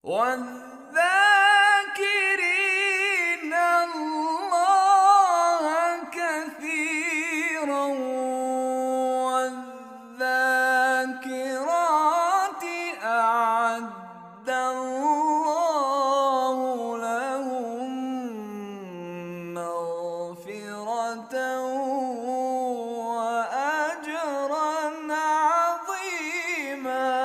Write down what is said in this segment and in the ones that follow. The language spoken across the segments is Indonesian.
وَالذَّاكِرِينَ اللَّهَ كَثِيرًا وَالذَّاكِرَاتِ أَعَدَّ اللَّهُ لَهُم مَّغْفِرَةً وَأَجْرًا عَظِيمًا.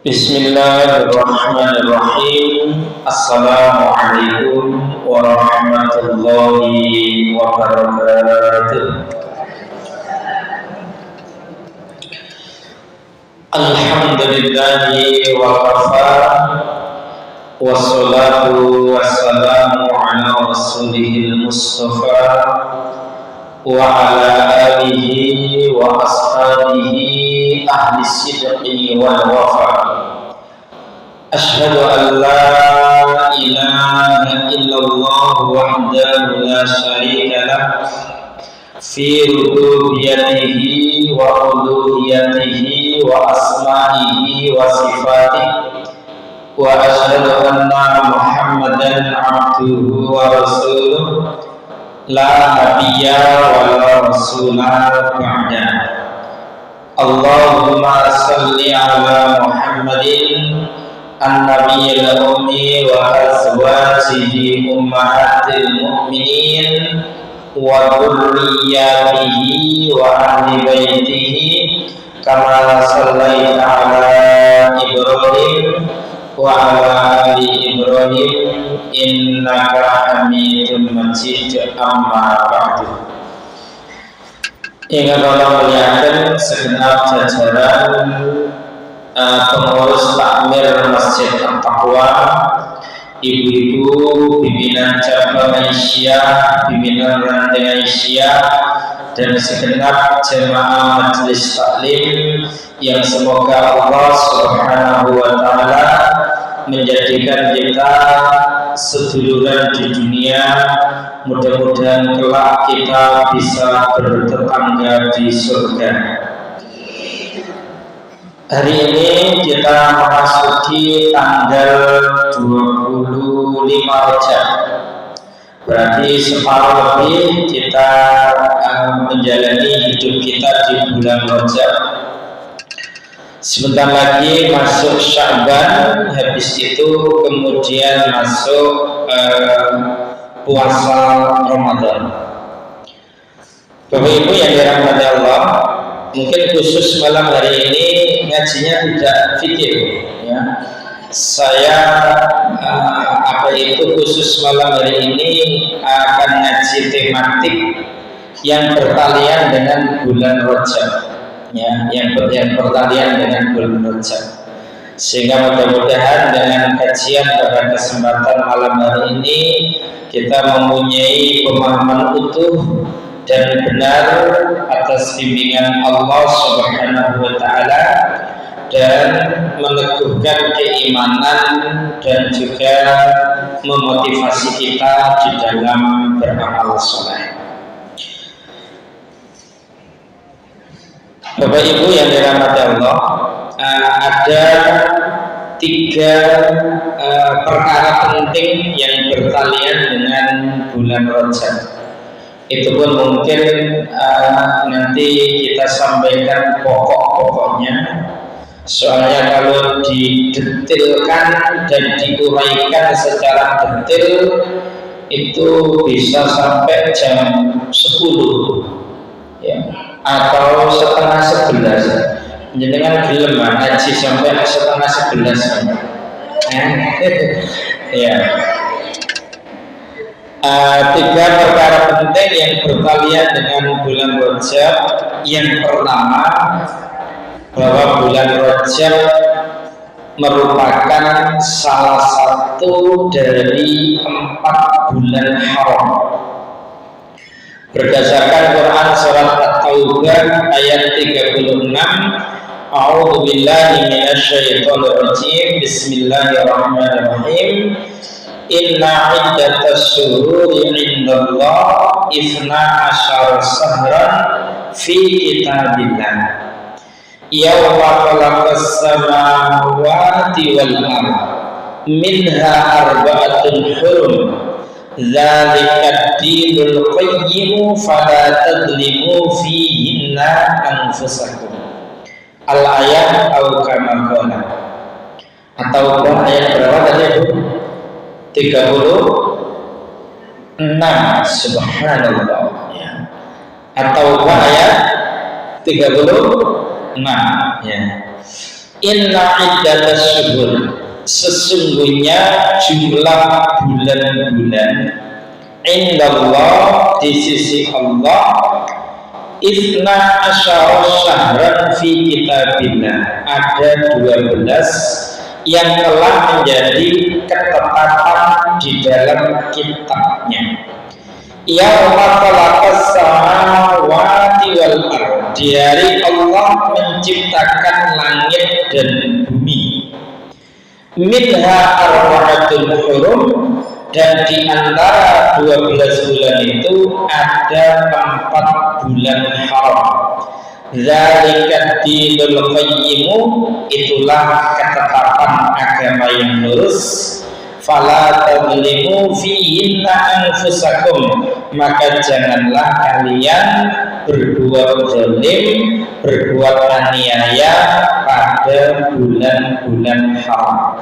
Bismillahirrahmanirrahim. Assalamualaikum warahmatullahi wabarakatuh. Alhamdulillahi wa kafa, wassalatu wassalamu ala rasulihil mustafa wa ala alihi wa ashabihi ahli sidqi wal wafa. Asyhadu an la ilaha illallah wahdahu la syarika lah fi rububiyatihi wa uluhiyatihi wa asma'ihi wa sifatihi, wa asyhadu anna Muhammadan abduhu wa rasuluh la nabiyya wa la rasula ba'da. Allahumma salli ala Muhammadin an-nabiyil ummi wa azwajihi ummahatil mu'minin wa dhurriyyatihi wa ahli baitihi kama sallaita ala Ibrahim wa ala ali Ibrahim innaka Hamidum Majid. Amma ba'du. Ingin Allah muliakan segenap jajaran pengurus takmir Masjid At-Taqwa, ibu-ibu pimpinan cabang Aisyah, pimpinan ranting Aisyah, dan segenap jemaah majelis taklim yang semoga Allah Subhanahu wa taala menjadikan kita seduluran di dunia. Mudah-mudahan kelak kita bisa bertetangga di surga. Hari ini kita memasuki tanggal 25 Rajab. Berarti separuh lebih kita menjalani hidup kita di bulan Rajab. Sebentar lagi masuk Sya'ban, habis itu kemudian masuk puasa Ramadan. Bapak Ibu yang dirahmati Allah, mungkin khusus malam hari ini ngajinya tidak fikir, ya. Saya khusus malam hari ini akan ngaji tematik yang bertalian dengan bulan Rajab, ya, yang bertalian dengan bulan Rajab. Sehingga mudah-mudahan dengan kajian pada kesempatan malam hari ini kita mempunyai pemahaman utuh dan benar atas bimbingan Allah Subhanahu wa taala dan meneguhkan keimanan dan juga memotivasi kita di dalam beramal saleh. Bapak Ibu yang dirahmati Allah, ada 3 perkara penting yang bertalian dengan bulan Rajab. Itu pun mungkin nanti kita sampaikan pokok-pokoknya. Soalnya kalau didetilkan dan diuraikan secara detail itu bisa sampai jam 10, ya, atau setengah 11. Jangan gelem ngaji sampai setengah 11. Ya. 3 perkara penting yang bertalian dengan bulan Rajab. Yang pertama, bahwa bulan Rajab merupakan salah satu dari 4 bulan haram. Berdasarkan Quran surat At-Taubah ayat 36, A'udzu billahi minasyaitonir rajim. Bismillahirrahmanirrahim. Inna iddatas syuhuri 'indallahi 12 syahran fi kitabillah Yawma khalaqas samawati wal ardh minha arba'atun hurum dzalika ad-dinul qayyim fala tadlimu fihinna anfusakum. Al-ayat atau kama qala. Atau ayat berapa tadi? 36. Subhanallah ya. Atau ayat 36 ya. Inna iddatas syuhur, sesungguhnya jumlah bulan-bulan indallah, di sisi Allah, Isna asyara syahran fi kitabillah, ada 12 yang telah menjadi ketetapan di dalam kitabnya. Yauma khalaqas samawati wal ardh, di hari Allah menciptakan langit dan bumi. Minha arba'atul hurum, dan di antara 12 bulan itu ada 4 bulan haram. Dzalika dinul qayyim, itulah ketetapan agama yang lurus. Fala tadlimu fihinna anfusakum, maka janganlah kalian berbuat zalim, berbuat aniaya pada bulan-bulan haram.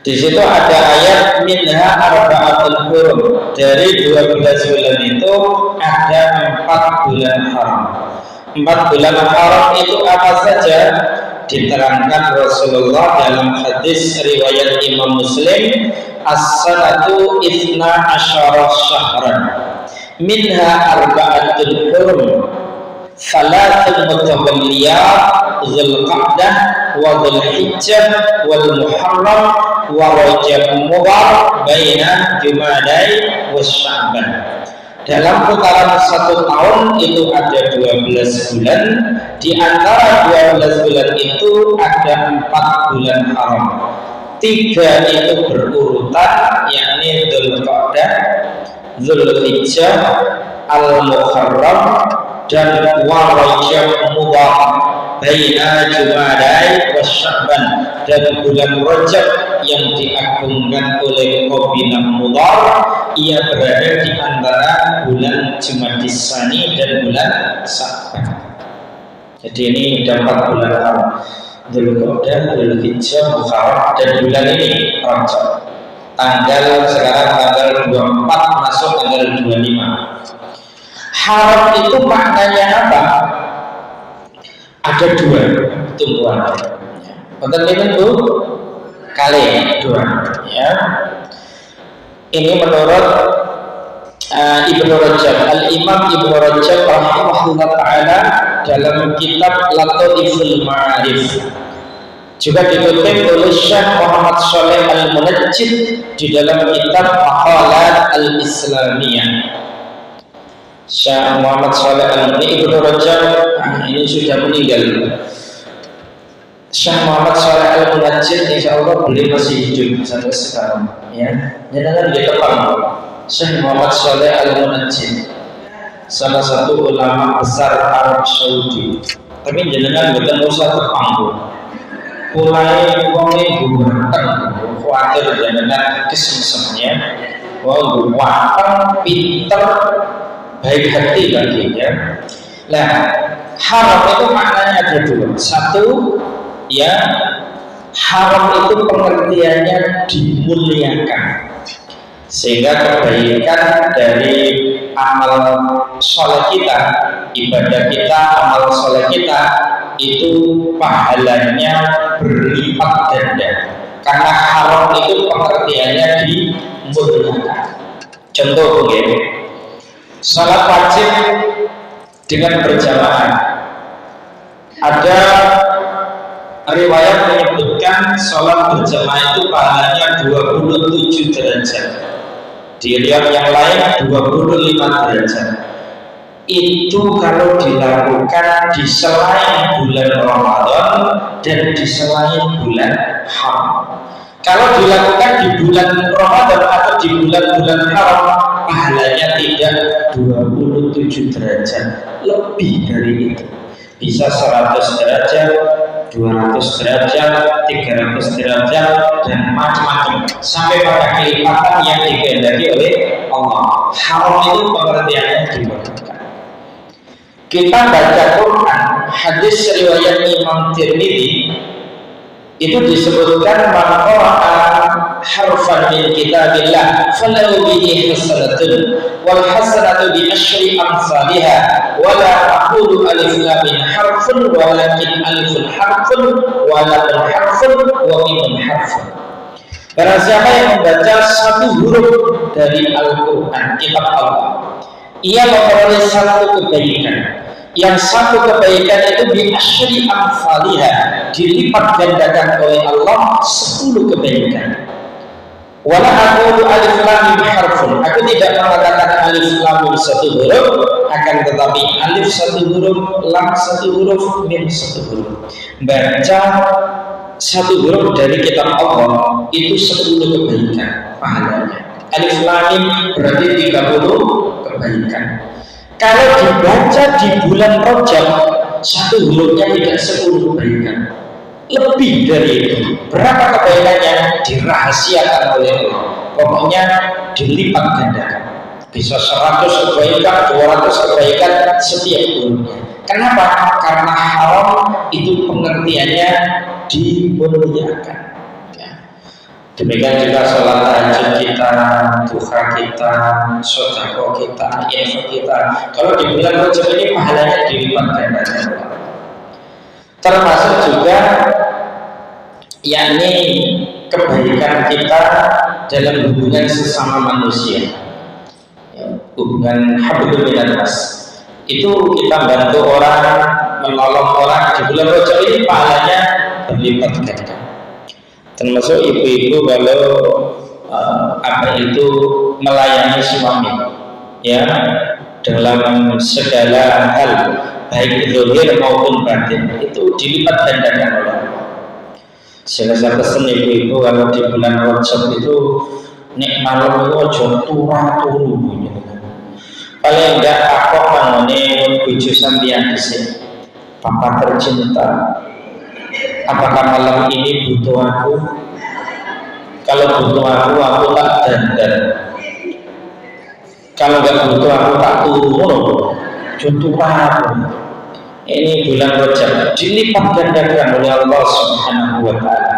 Di situ ada ayat minha arba'atul hurum, dari 12 bulan itu ada 4 bulan haram. 4 bulan haram itu apa saja? Diterangkan Rasulullah dalam hadis riwayat Imam Muslim, as-sanatu ithna asyara syahran minha arba'atul hurum salatul mutawalliyat Dzulqa'dah wa Dzulhijjah wal Muharram wa Rajab Mudhar baina Jumadai wa Sya'ban. Dalam putaran 1 tahun itu ada 12 bulan. Di antara 12 bulan itu ada 4 bulan haram. 3 itu berurutan, yakni Dzulqa'dah, Dzulhijjah, Al-Muharram, dan Rajab Mudhar baina Jumadai wa Sya'ban, dan bulan Rajab yang diagungkan oleh kabilah Mudhar, ia berada di antara bulan Jumadis Tsani dan bulan Sya'ban. Jadi ini ada 4 bulan haram: Dzulqa'dah, Dzulhijjah, Muharram, dan bulan ini Rajab. Sekarang tanggal 24 masuk tanggal 25. Haram itu maknanya apa? Ada 2 tumbuhan. Konten itu kali 2 ya. Ini menurut Ibnu Rajab, Al-Imam Ibnu Rajab rahimahullah ta'ala dalam kitab Lataiful Ma'arif. Juga dikutip oleh Syekh Muhammad Shalih Al-Munajjid di dalam kitab Maqalat Al-Islamiyah. Syekh Muhammad Shalih Al-Munajjid, Ibnu Rajab ini sudah meninggal. Syekh Muhammad Shalih Al-Munajjid insyaallah beliau masih hidup sampai sekarang ya. Jangan dia tepang. Syekh Muhammad Shalih Al-Munajjid, salah satu ulama besar Arab Saudi. Tapi jangan bukan usah tepang. Mulai wonge ganteng, khawatir jangan kesemsemnya. Wong ganteng, pinter, baik hati lagi ya. Nah, haram itu maknanya ada 2. 1 ya, haram itu pengertiannya dimuliakan, sehingga kebaikan dari amal soleh kita, ibadah kita, amal soleh kita itu pahalanya berlipat ganda, karena haram itu pengertiannya dimuliakan. Contoh begini, salat wajib dengan berjamaah. Ada riwayat menyebutkan salat berjamaah itu pahalanya 27 derajat. Di riwayat yang lain 25 derajat. Itu kalau dilakukan di selain bulan Ramadan dan di selain bulan haram. Kalau dilakukan di bulan Ramadan atau di bulan-bulan haram, pahalanya tidak 27 derajat, lebih dari itu. bisa 100 derajat, 200 derajat, 300 derajat, dan macam-macam sampai pada kelipatan yang dikehendaki oleh Allah. Haram itu pengertiannya dibolehkan. Kita baca Quran, hadis riwayat Imam Tirmidzi itu disebutkan bahwa harfan min kitabillah falahu bihi hasanatun wal hasanatu bi asyri amsalha wa la aqulu alif lam mim harfun walakin alifun harfun wa lam harfun wa mim harfun. Barang siapa yang membaca satu huruf dari Al-Quran, kitab Allah, ia memperoleh satu kebaikan. Yang satu kebaikan itu bi asyri amsalha, dilipat gandakan oleh Allah 10 kebaikan. Wala aqulu alif lam mim harfun, aku tidak mengatakan alif lam mim satu huruf, akan tetapi alif satu huruf, lam satu huruf, mim satu huruf. Baca satu huruf dari kitab Allah itu 10 kebaikan pahalanya. Alif lam mim berarti 30 kebaikan. Kalau dibaca di bulan Rajab, satu hurufnya tidak 10 kebaikan, lebih dari itu. Berapa kebaikannya dirahasiakan oleh Allah. Pokoknya dilipat gandakan. Bisa 100 kebaikan, 200 kebaikan setiap hurufnya. Kenapa? Karena haram itu pengertiannya dimuliakan. Demikian juga sholat tahajud kita, duha kita, sedekah kita, infak kita. Kalau di bulan Rajab ini pahalanya dilipat gandakan. Termasuk juga yakni kebaikan kita dalam hubungan sesama manusia, hubungan hablum minanas. Itu kita bantu orang, menolong orang di bulan Rajab ini pahalanya berlipat ganda. Termasuk ibu-ibu kalau melayani suami, ya, dalam segala hal baik zahir maupun batin itu dilipat gandakan oleh Allah. Sehingga saya pesan ibu-ibu kalau di bulan Rajab itu nek malam itu ojo turu bunyi. Paling enggak aku mangone bojo sampeyan dhisik. Papa tercinta, apakah malam ini butuh aku? Kalau butuh aku tak dandan. Kalau nggak butuh aku tak turun. Contoh aku. Ini bulan Rajab dilipat gandakan oleh Allah Subhanahu wa Ta'ala.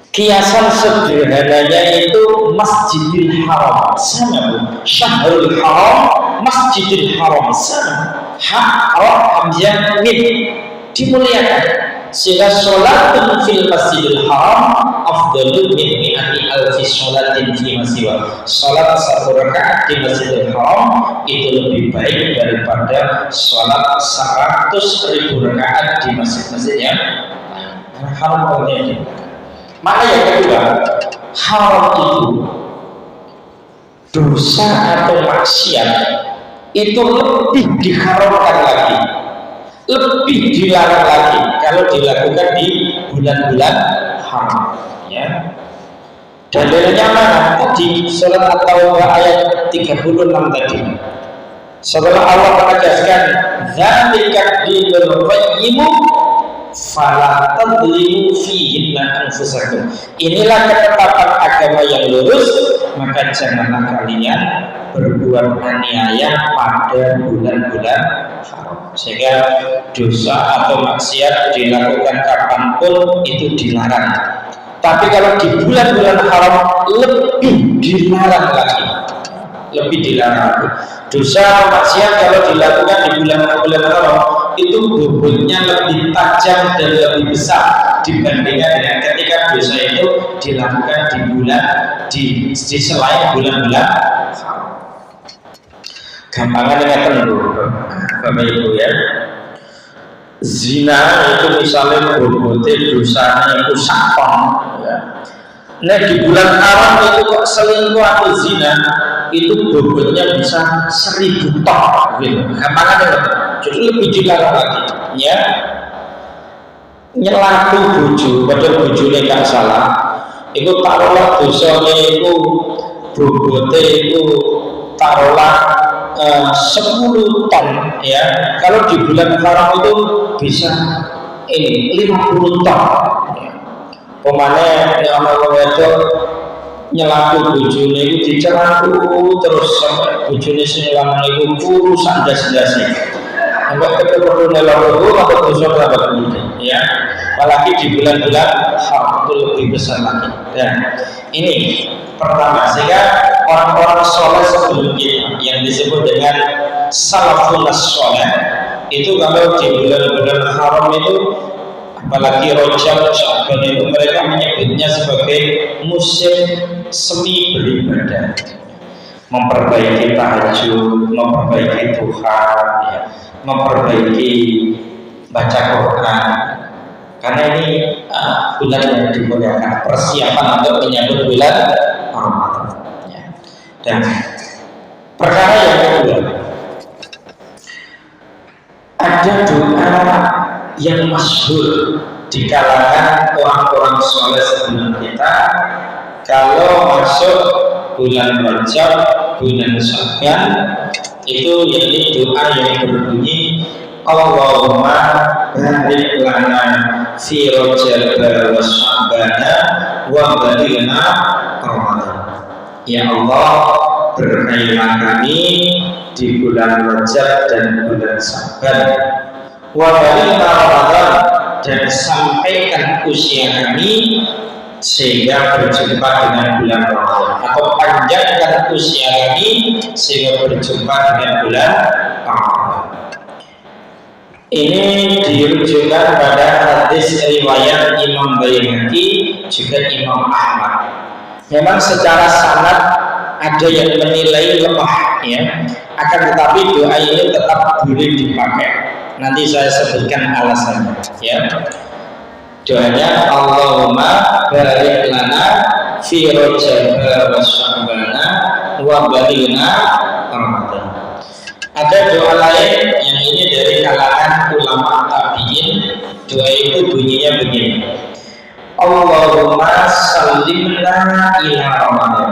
Kiasan sederhananya itu Masjidil Haram sama, Syahrul Haram, Masjidil Haram sama. Haram hamzah mim dimuliakan. Sehingga sholatun fil Masjidil Haram afdalu min mi'ati alfi sholatin fi masiwa. Sholat 1 rakaat di Masjidil Haram itu lebih baik daripada sholat 100.000 rakaat di masjid-masjid yang haram. Maka yang kedua, haram itu dosa atau maksiat itu lebih diharamkan lagi, lebih dilarang lagi kalau dilakukan di bulan-bulan haram, ya. Dalilnya mana? Tadi surat At-Taubah ayat 36 tadi. Setelah Allah menegaskan dzalika dinul qayyim fala tadlimu fihinna anfusakum. Inilah ketetapan agama yang lurus, maka janganlah kalian berbuat aniaya pada bulan-bulan haram. Sehingga dosa atau maksiat dilakukan kapanpun itu dilarang. Tapi kalau di bulan-bulan haram lebih dilarang lagi, lebih dilarang. Dosa atau maksiat kalau dilakukan di bulan-bulan haram itu bobotnya lebih tajam dan lebih besar dibandingkan dengan ketika dosa itu dilakukan di selain bulan-bulan haram. Gampangan dengan tentu, Bapak Ibu ya. Zina itu misalnya bobotnya dosanya itu sakon, ya. Nah di bulan haram itu kok selingkuh atau zina itu bobotnya bisa 1000 ton, gitu. Gampangan dengan jadi lebih dilarang lagi, ya. Nyelaku bojo, padahal bojone gak salah. Itu taruhlah dosanya itu bobotnya itu taruhlah 10 ton ya. Kalau di bulan haram itu bisa ini 50 ton ya. Pemane ana wong wedok nyelaku bojone iku dicelaku terus sampai bojone sing lanang iku kuru sandas-ndase. Sampai ketemu neloro atau besok dapat ya. Apalagi di bulan-bulan haram itu lebih besar lagi. Dan ini pertama, sehingga orang-orang soleh sebelum kita yang disebut dengan salafun soleh itu kalau di bulan-bulan haram itu, apalagi Rajab, Sya'ban itu mereka menyebutnya sebagai musim semi beribadah, memperbaiki tahajud, memperbaiki duha, ya, memperbaiki baca Quran. Karena ini bulan yang dimuliakan, persiapan untuk menyambut bulan Ramadan. Ya. Dan perkara yang kedua, ada doa yang masyhur di kalangan orang-orang soleh sebelum kita. Kalau masuk bulan Rajab, bulan Sya'ban, itu yakni doa yang berbunyi Allahumma barik lana fi Rajab wa Sya'ban wa balighna Ramadan. Ya Allah, berkailah kami di bulan Rajab dan bulan Sya'ban, wa balighna Ramadan, dan sampaikan usia kami sehingga berjumpa dengan bulan Ramadan, atau panjangkan usia kami sehingga berjumpa dengan bulan Ramadan. Ini dirujukan pada hadis riwayat Imam Baihaqi juga Imam Ahmad. Memang secara sanad ada yang menilai lemah, ya. Akan tetapi doa ini tetap boleh dipakai. Nanti saya sebutkan alasannya, ya. Doanya Allahumma barik lana fi Rajab wa Sya'ban wa balighna Ramadan. Ada doa lain yang ini dari kalangan ulama tabi'in. Doa itu bunyinya begini: Allahumma sallimna ila Ramadan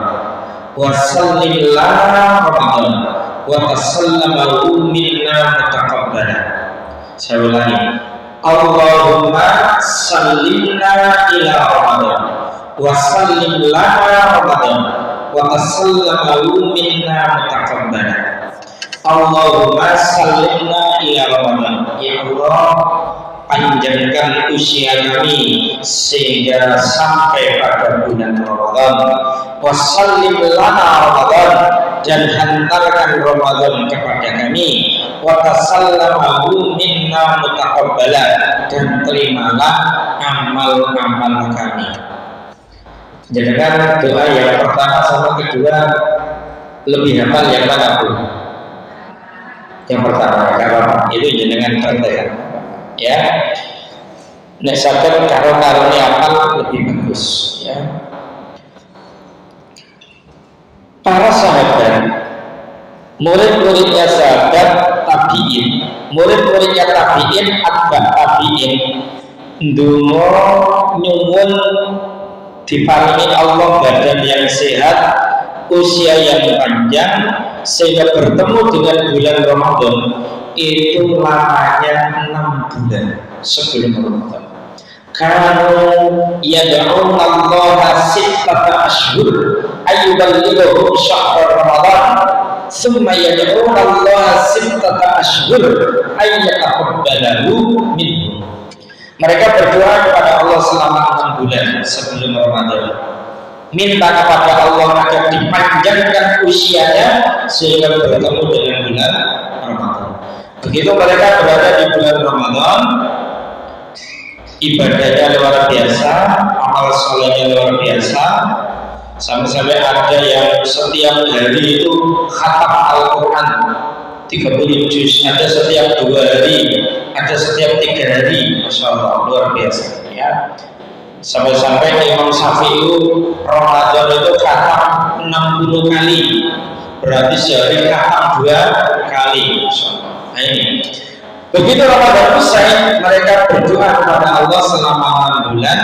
wa sallim lana Ramadan wa tasallamahu minna mutaqabbala. Saya ulangi: Allahumma sallimna ila Ramadan wa sallim lana Ramadan wa tasallamahu minna mutaqabbala. Allahumma sallimna ila Ramadan. Ya Allah, panjangkan usia kami sehingga sampai pada bulan Ramadan. Wa sallim lana Ramadan, dan hantarkan Ramadan kepada kami. Wa tasallamahu minna mutaqabbala, dan terimalah amal-amal kami. Jadi kan doa yang pertama sama kedua lebih hafal yang mana pun? Yang pertama, karena itu jenengan praktekkan, ya. Nek saged karo-karone apal lebih bagus, ya. Para sahabat, murid-muridnya sahabat tabi'in, murid-muridnya tabi'in, atba' tabi'in, ndonga nyuwun diparingi Allah badan yang sehat, usia yang panjang, sehingga bertemu dengan bulan Ramadan itu lamanya 6 bulan sebelum Ramadan. Kanu yad'un Allah sittata ashhur ayyuballighu syahr Ramadan, thumma yad'un Allah sittata ashhur ayyataqabbalahu minhu. Mereka berdoa kepada Allah selama 6 bulan sebelum Ramadan, minta kepada Allah agar dipanjangkan usianya sehingga bertemu dengan bulan Ramadan. Begitu mereka berada di bulan Ramadan, ibadahnya luar biasa, amal solehnya luar biasa, sampai-sampai ada yang setiap hari itu khatam Al-Quran 30 juz, ada setiap 2 hari, ada setiap 3 hari, Masya Allah, luar biasa, ya. Sampai-sampai Imam Syafi'i Ramadan itu khatam 60 kali, berarti sehari khatam 2 kali. Nah, ini begitu Ramadan usai, mereka berdoa kepada Allah selama 6 bulan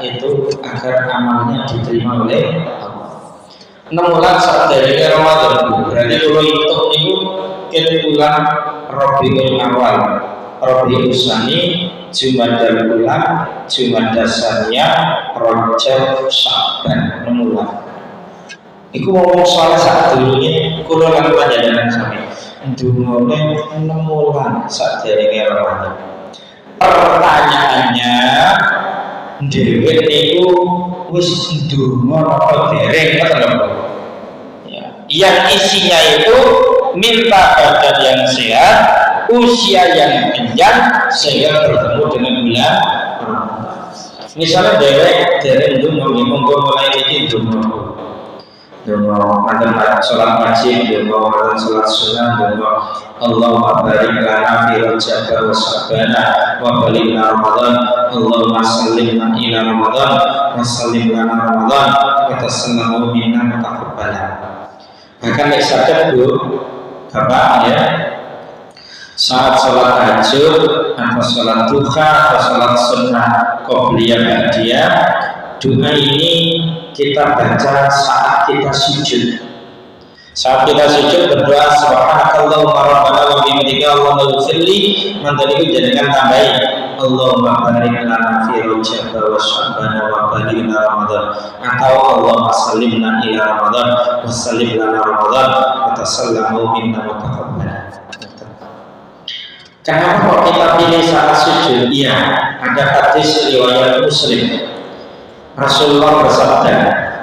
itu agar amalnya diterima oleh Allah. 6 bulan saat dari Ramadan, berarti kalau itu mungkin ulang Rabiul Awal, Rabiul Tsani, Jumadal Ula, Jumadal Tsaniyah, Rajab, Sya'ban, 6 bulan. Iku ngomong soal saat dulunya kulo lan panjenengan sami. Ndungone 6 bulan sakderenge Ramadan. Pertanyaannya, dhewe niku wis ndonga apa dereng ngoten lho. Ya, yang isinya itu minta badan yang sehat, usia yang panjang sehingga bertemu dengan bulan Ramadan. Misalnya dereng ndonga monggo mulai iki ndonga. Doa mantan sholat wajib, doa mantan sholat sunnah, doa Allahumma barik lana fi Rajab wa Sya'bana wa balighna Ramadan, Allahumma sallimna ila Ramadan wa sallim lana Ramadan wa tasallamu minna mutaqabbala. Bahkan saja Bu Bapak ya, saat sholat tahajud atau sholat duha atau sholat sunnah qobliyah ba'diyah, doa ini kita baca saat kita sujud. Saat kita sujud berdoa subhanakallahumma rabbana wa bihamdika Allahumma ighfirli, mantan itu jadikan tambahin Allahumma barik lana fi Rajab wa Sya'ban wa balighna Ramadan, atau Allahumma sallimna ila Ramadan wa sallim lana Ramadan wa tasallamu minna wa taqabbala. Kenapa kok kita pilih saat sujud? Iya, ada hadis riwayat Muslim. Rasulullah bersabda,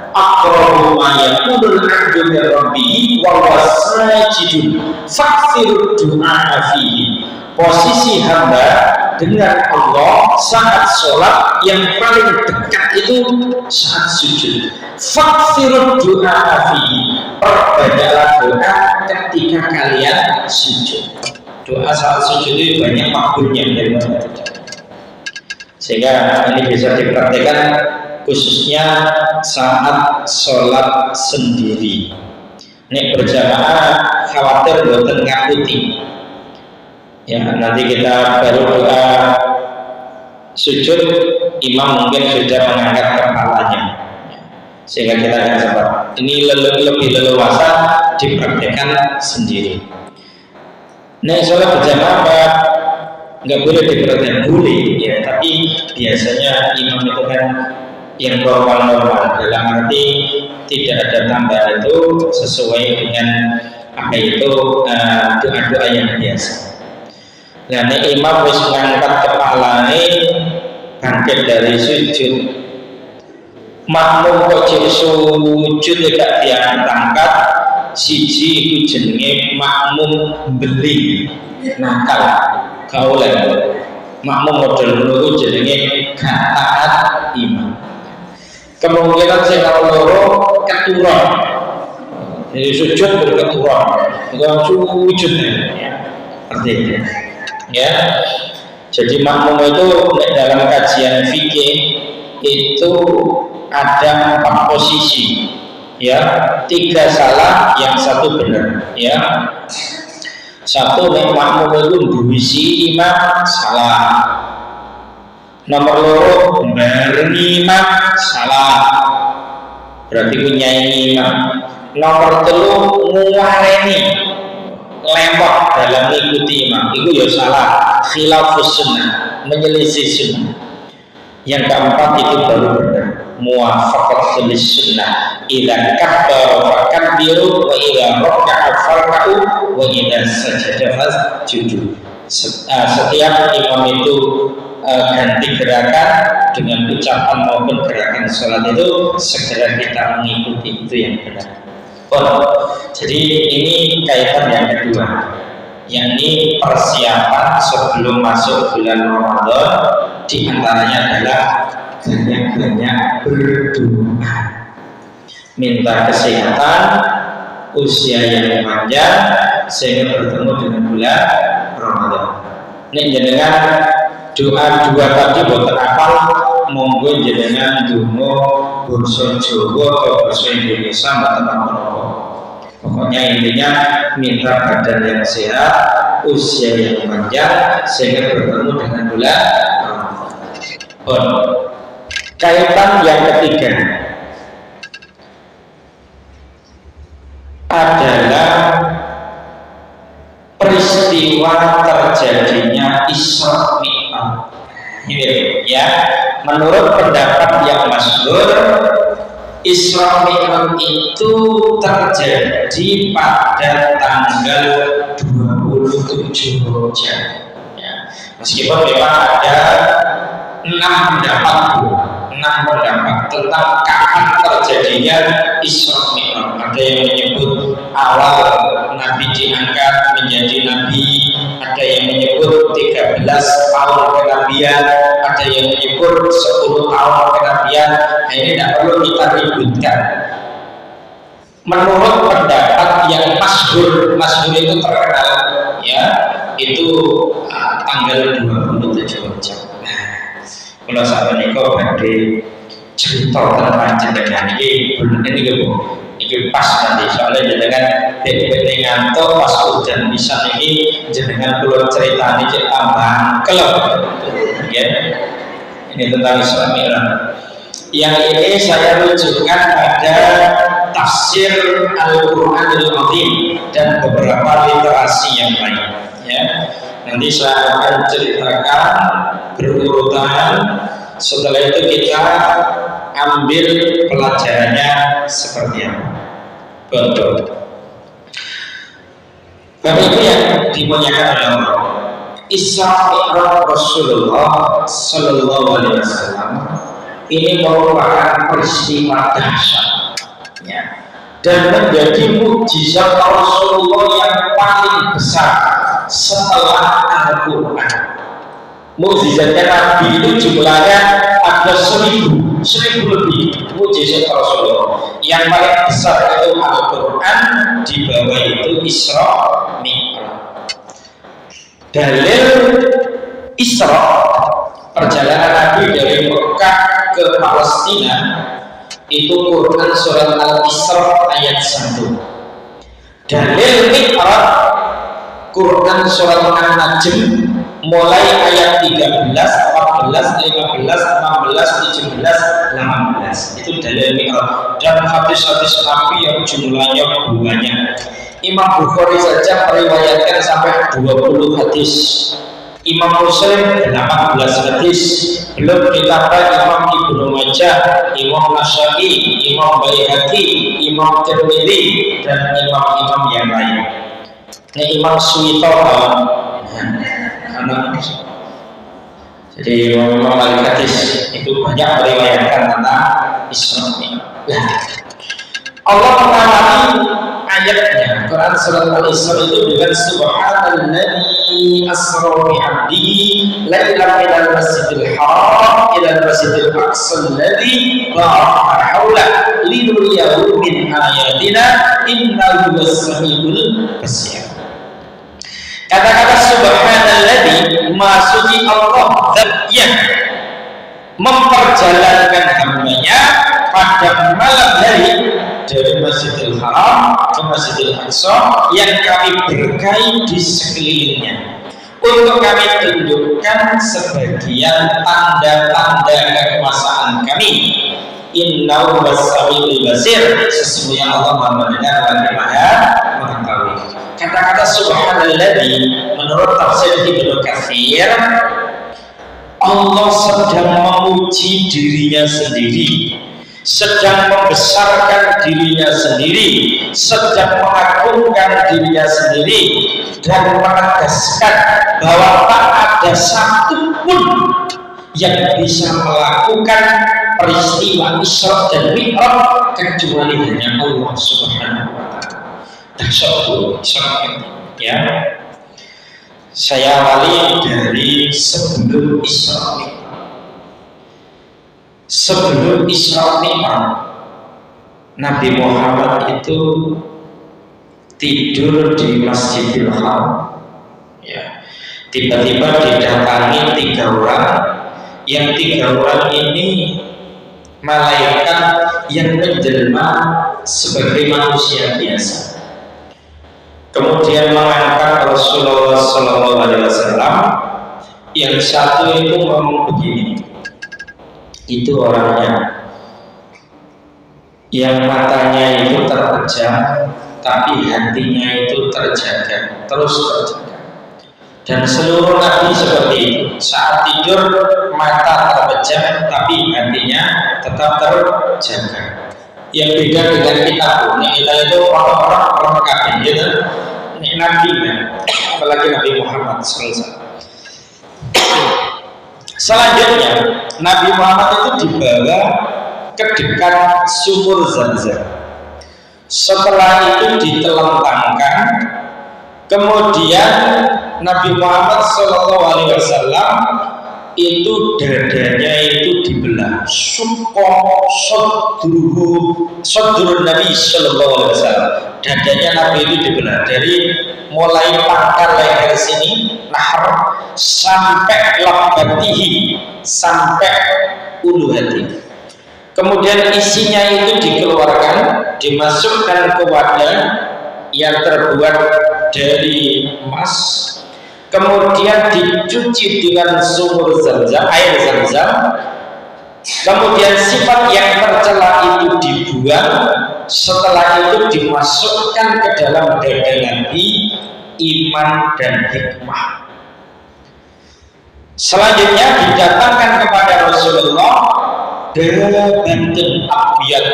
aqrabu ma yaqulul 'abdu bi rabbih wa huwa sajidun faksiru du'a fihi. Posisi hamba dengan Allah saat sholat yang paling dekat itu saat sujud. Faksiru du'a fihi. Perbanyaklah doa ketika kalian sujud. Doa saat sujud itu banyak makbulnya dari Allah. Sehingga ini bisa dipraktikkan khususnya saat sholat sendiri. Nek berjamaah khawatir boten ngaputi. Ya, nanti kita baru doa sujud, imam mungkin sudah mengangkat kepalanya, sehingga kita akan sempat. Ini lebih leluasa dipraktekkan sendiri. Nek sholat berjamaah nggak boleh dipraktekkan, boleh ya, tapi biasanya imam itu kan yang normal dalam arti tidak ada tambah itu sesuai dengan apa itu doa-doa yang biasa. Nah, ini imam wis ngangkat kepala ini bangkit dari sujud, makmum kok sujud tidak diangkat, siji itu jenenge makmum beli nakal kaulan, makmum model itu jenenge gak taat imam. Kemungkinan saya loro keturun, jadi sujud berketurun, bukan sujud ya, seperti itu. Ya, jadi makmum itu dalam kajian fikih itu ada 4 posisi, ya, 3 salah, yang 1 benar, ya. 1 makmum itu duwisi imam salah. Nomor 2 barengi imam salah, berarti punya imam. Nomor 3 nguwareni lemot dalam mengikuti imam, itu ya salah, khilafus sunnah, menyelisih sunnah. Yang keempat itu baru benar, muwafaqatul sunnah. Idza kabbara fakabbiru wa idza raka'a farka'u wa idza sajada fasjudu. Setiap imam itu ganti gerakan dengan ucapan maupun gerakan sholat itu segera kita mengikuti, itu yang benar. Jadi ini kaitan yang kedua, yakni persiapan sebelum masuk bulan Ramadan, diantaranya adalah banyak-banyak berdoa, minta kesehatan, usia yang panjang sehingga bertemu dengan bulan Ramadan. Ini jenengan doa 2 tadi boten apal, monggo jenengan donga basa Jawa atau basa Indonesia mboten apa-apa. Pokoknya intinya minta badan yang sehat, usia yang panjang sehingga bertemu dengan bulan Ramadan. Kaitan yang ketiga adalah peristiwa terjadinya Isra Mi'raj. Ini ya, menurut pendapat yang masyhur, Isra Mi'raj itu terjadi pada tanggal 27 Rojab. Ya. Meskipun memang ada 6 pendapat tentang kapan terjadinya Isra Mi'raj. Ada yang menyebut awal Nabi diangkat menjadi Nabi, ada yang menyebut 13 tahun kenabian, ada yang menyebut 10 tahun kenabian. Nah, ini tidak perlu kita ributkan. Menurut pendapat yang masyhur itu terkenal, ya, itu tanggal 27 Rojab. Kalau saat ini kok badhe cerita tentang jenengan ini pas nanti, soalnya jenengan beda ngantuk pas udan bisa ini jenengan keluar cerita ini cek tambah kelop, ya. Ini tentang Isra Mi'raj. Yang ini saya rujukan pada tafsir Al-Qur'anul Azim dan beberapa literasi yang lain, ya. Nanti saya akan ceritakan berurutan. Setelah itu kita ambil pelajarannya seperti apa. Betul. Bapak Ibu yang dimuliakan oleh Allah, Isra Mi'raj Rasulullah Sallallahu Alaihi Wasallam ini merupakan peristiwa dahsyat, ya, dan menjadi mukjizat Rasulullah yang paling besar setelah Al-Quran. Mukjizatnya Nabi itu jumlahnya ada 1000 lebih mukjizat Rasulullah. Yang paling besar itu Al-Quran, di bawah itu Isra Mi'raj. Dalil Isra, perjalanan Nabi dari Mekah ke Palestina, itu Quran surat Al-Isra ayat 1. Dalil Mi'raj, Quran surat An-Najm mulai ayat 13, 14, 15, 16, 17, 18. Itu dalil Mi'raj. Dan hadis-hadis Nabi yang jumlahnya banyak. Imam Bukhari saja meriwayatkan sampai 20 hadis. Imam Muslim 18 hadis. Belum ditambah Imam Ibnu Majah, Imam Nasyai, Imam Baihaqi, Imam Tirmidzi, dan imam-imam yang lain. Ini Imam Suyuti. Jadi Imam Al-Hadis itu banyak meriwayatkan tentang Isra Mi'raj. Allah mengawali ayatnya Quran surat Al-Isra itu dengan subhanalladzi asra bi 'abdihi lailan minal masjidil haram ilal masjidil aqsa alladzi barakna haulah linuriyahu min ayatina innahu was-sami'ul basir. Kata-kata subhanalladzi, maha suci Allah zat yang memperjalankan hambanya pada malam hari dari Masjidil Haram ke Masjidil Aqsa yang kami berkahi di sekelilingnya, untuk kami tunjukkan sebagian tanda-tanda kekuasaan kami. Innahu was-sami'ul basir, sesungguhnya Allah Maha mendengar lagi Maha mengetahui. Kata-kata subhanalladzi menurut tafsir Ibnu Katsir, Allah sedang memuji dirinya sendiri, sedang membesarkan dirinya sendiri, sedang mengagungkan dirinya sendiri, dan menegaskan bahwa tak ada satupun yang bisa melakukan peristiwa Isra dan Mi'raj kecuali hanya Allah Subhanahu wa Ta'ala. Dahsyat Isra, ya. Saya awali dari sebelum Isra Mi'raj. Sebelum Isra Mi'raj, Nabi Muhammad itu tidur di Masjidil Haram, ya. Tiba-tiba didatangi 3 orang, yang 3 orang ini malaikat yang menjelma sebagai manusia biasa. Kemudian mengangkat Rasulullah SAW. Yang satu itu ngomong begini, itu orangnya yang matanya itu terpejam tapi hatinya itu terjaga, terus terjaga. Dan seluruh nabi seperti itu. Saat tidur mata terpejam tapi hatinya tetap terjaga. Yang beda dengan kita itu orang kafir gitu. Ini nabi kan, apalagi Nabi Muhammad SAW. Selanjutnya Nabi Muhammad itu dibawa ke dekat sumur Zamzam. Setelah itu ditelentangkan, kemudian Nabi Muhammad SAW itu dadanya itu dibelah. Sodurun Nabi SAW, dadanya Nabi itu dibelah dari mulai pangkal leher sini, nahar, sampai labatihi, sampai ulu hati. Kemudian isinya itu dikeluarkan, dimasukkan ke wadah yang terbuat dari emas, kemudian dicuci dengan sumur Zamzam, air Zamzam, kemudian sifat yang tercela itu dibuang, setelah itu dimasukkan ke dalam dada Nabi iman dan hikmah. Selanjutnya didatangkan kepada Rasulullah dabatun abyad,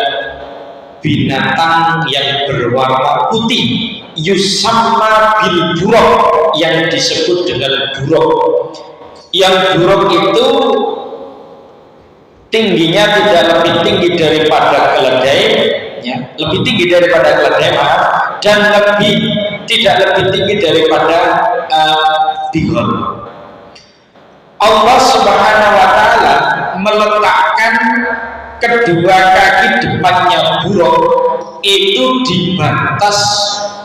binatang yang berwarna putih, yusamma bil buraq, yang disebut dengan buraq. Yang buraq itu tingginya tidak lebih tinggi daripada keledai, ya, lebih tinggi daripada keledai, maaf, dan tidak lebih tinggi daripada bihon. Allah Subhanahu wa Ta'ala meletakkan kedua kaki depannya buruk itu di batas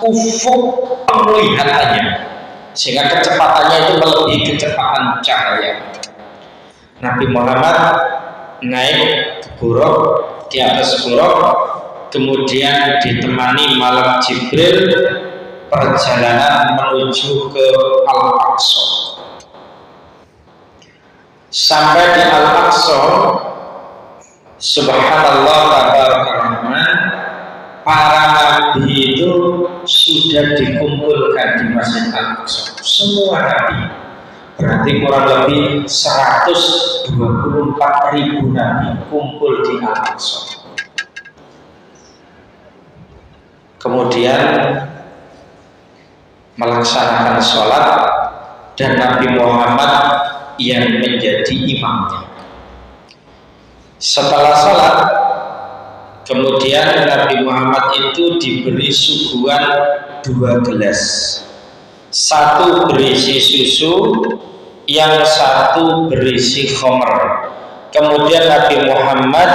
ufuk penglihatannya, sehingga kecepatannya itu melebihi kecepatan cahaya. Nabi Muhammad naik ke buruk, di atas buruk, kemudian ditemani malaikat Jibril perjalanan menuju ke Al-Aqsa. Sampai di Al-Aqsa, subhanallah tabarakallah, para nabi itu sudah dikumpulkan di Masjid Al-Aqsa. Semua nabi, berarti kurang lebih 124.000 nabi kumpul di Al-Aqsa. Kemudian melaksanakan sholat, dan Nabi Muhammad yang menjadi imamnya. Setelah sholat, kemudian Nabi Muhammad itu diberi suguhan 2 gelas, satu berisi susu, yang satu berisi khamr. Kemudian Nabi Muhammad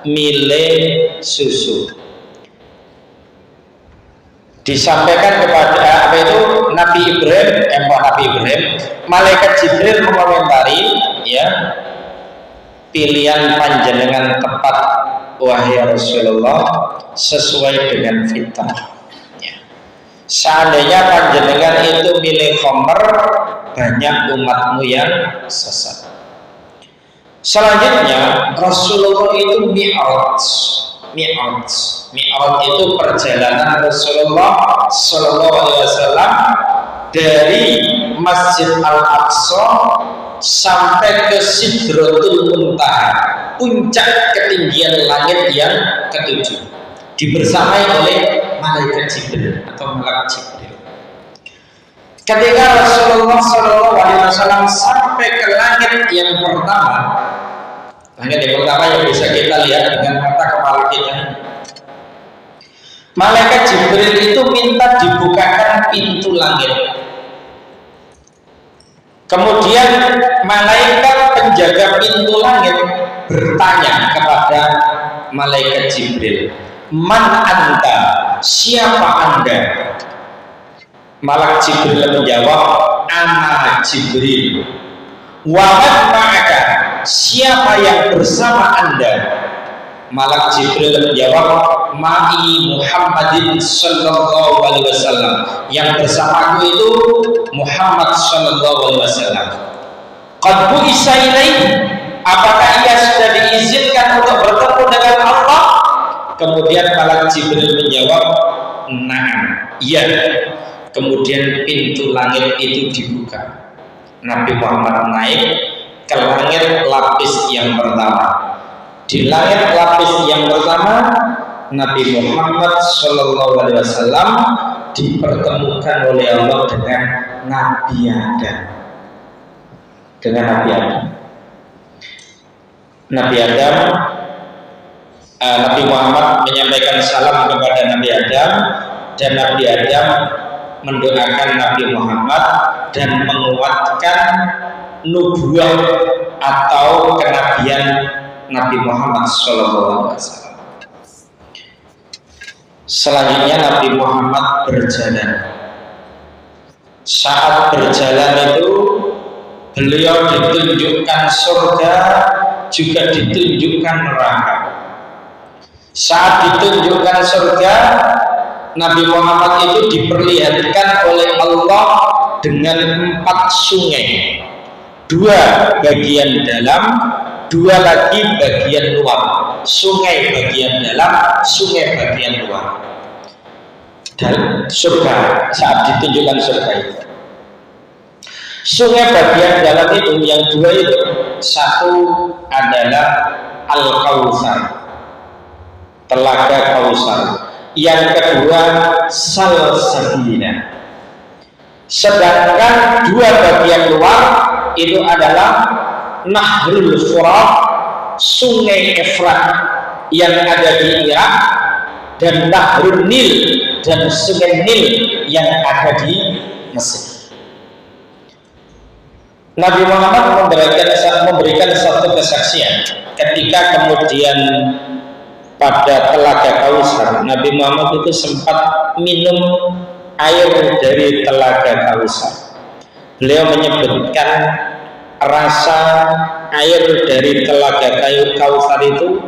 milih susu. Disampaikan kepada Nabi Ibrahim, malaikat Jibril mengomentari, ya, pilihan panjenengan tepat wahai Rasulullah, sesuai dengan fitrah. Ya. Seandainya panjenengan itu milih khamr, banyak umatmu yang sesat. Selanjutnya Rasulullah itu Mi'raj itu perjalanan Rasulullah Sallallahu Alaihi Wasallam dari Masjid Al-Aqsa sampai ke Sidratul Muntaha, puncak ketinggian langit yang ke-7, dibersamai oleh malaikat Jibril atau malaikat Jibril. Ketika Rasulullah Sallallahu Alaihi Wasallam sampai ke langit yang pertama, yang bisa kita lihat dengan mata kepala kita, malaikat Jibril itu minta dibukakan pintu langit. Kemudian malaikat penjaga pintu langit bertanya kepada malaikat Jibril, "Man anta? Siapa Anda?" Malaikat Jibril menjawab, "Ana Jibril." "Wa man ma'aka?" Siapa yang bersama Anda? Malaikat Jibril menjawab, "Ma'i Muhammadin sallallahu alaihi wasallam." Yang bersamaku itu Muhammad sallallahu alaihi wasallam. "Qad bu'isa ilaihi?" Apakah ia sudah diizinkan untuk bertemu dengan Allah? Kemudian malaikat Jibril menjawab, "Na'am." Iya. kemudian pintu langit itu dibuka. Nabi Muhammad naik ke langit lapis yang pertama. Di langit lapis yang pertama, Nabi Muhammad SAW dipertemukan oleh Allah dengan Nabi Adam. Nabi Muhammad menyampaikan salam kepada Nabi Adam, dan Nabi Adam mendoakan Nabi Muhammad dan menguatkan nubuah atau kenabian Nabi Muhammad SAW. Selanjutnya Nabi Muhammad berjalan. Saat berjalan itu beliau ditunjukkan surga, juga ditunjukkan neraka. Saat ditunjukkan surga, Nabi Muhammad itu diperlihatkan oleh Allah dengan 4 sungai, 2 bagian dalam, 2 lagi bagian luar. Sungai bagian dalam, sungai bagian luar. Dan surga, saat ditunjukkan surga itu. Sungai bagian dalam itu yang 2 itu, satu adalah Al-Kautsar, telaga Kautsar. Yang kedua Salsabila. Sedangkan 2 bagian luar itu adalah Nahrul Furat, Sungai Efrat yang ada di Irak, dan Nahrul Nil dan Sungai Nil yang ada di Mesir. Nabi Muhammad memberikan satu kesaksian ketika kemudian pada telaga Kautsar, Nabi Muhammad itu sempat minum air dari telaga Kautsar. Beliau menyebutkan rasa air dari telaga Kautsar itu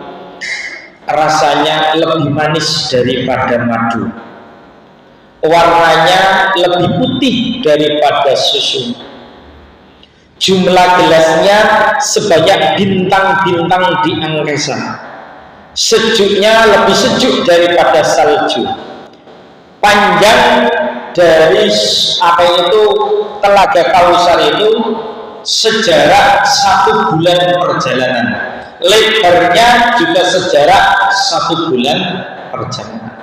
rasanya lebih manis daripada madu, warnanya lebih putih daripada susu, jumlah gelasnya sebanyak bintang-bintang di angkasa, sejuknya lebih sejuk daripada salju, panjang dari telaga Kautsar itu sejarak 1 bulan perjalanan, lebarnya juga sejarak 1 bulan perjalanan.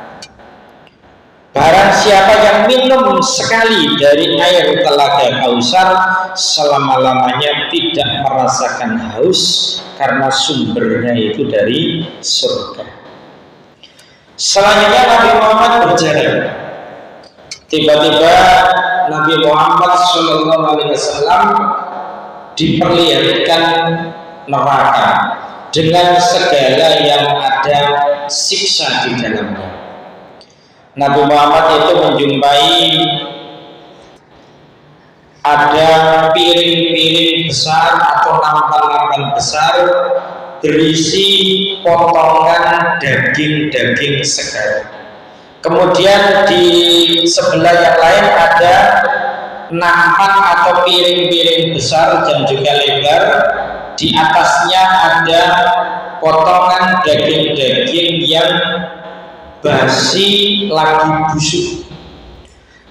Barang siapa yang minum sekali dari air telaga Kautsar, selama-lamanya tidak merasakan haus karena sumbernya itu dari surga. Selanjutnya Nabi Muhammad berjalan. Tiba-tiba Nabi Muhammad SAW diperlihatkan neraka dengan segala yang ada siksa di dalamnya. Nabi Muhammad itu menjumpai ada piring-piring besar atau nampan-nampan besar berisi potongan daging-daging segar. Kemudian di sebelah yang lain ada nampan atau piring-piring besar dan juga lebar. Di atasnya ada potongan daging-daging yang basi lagi busuk.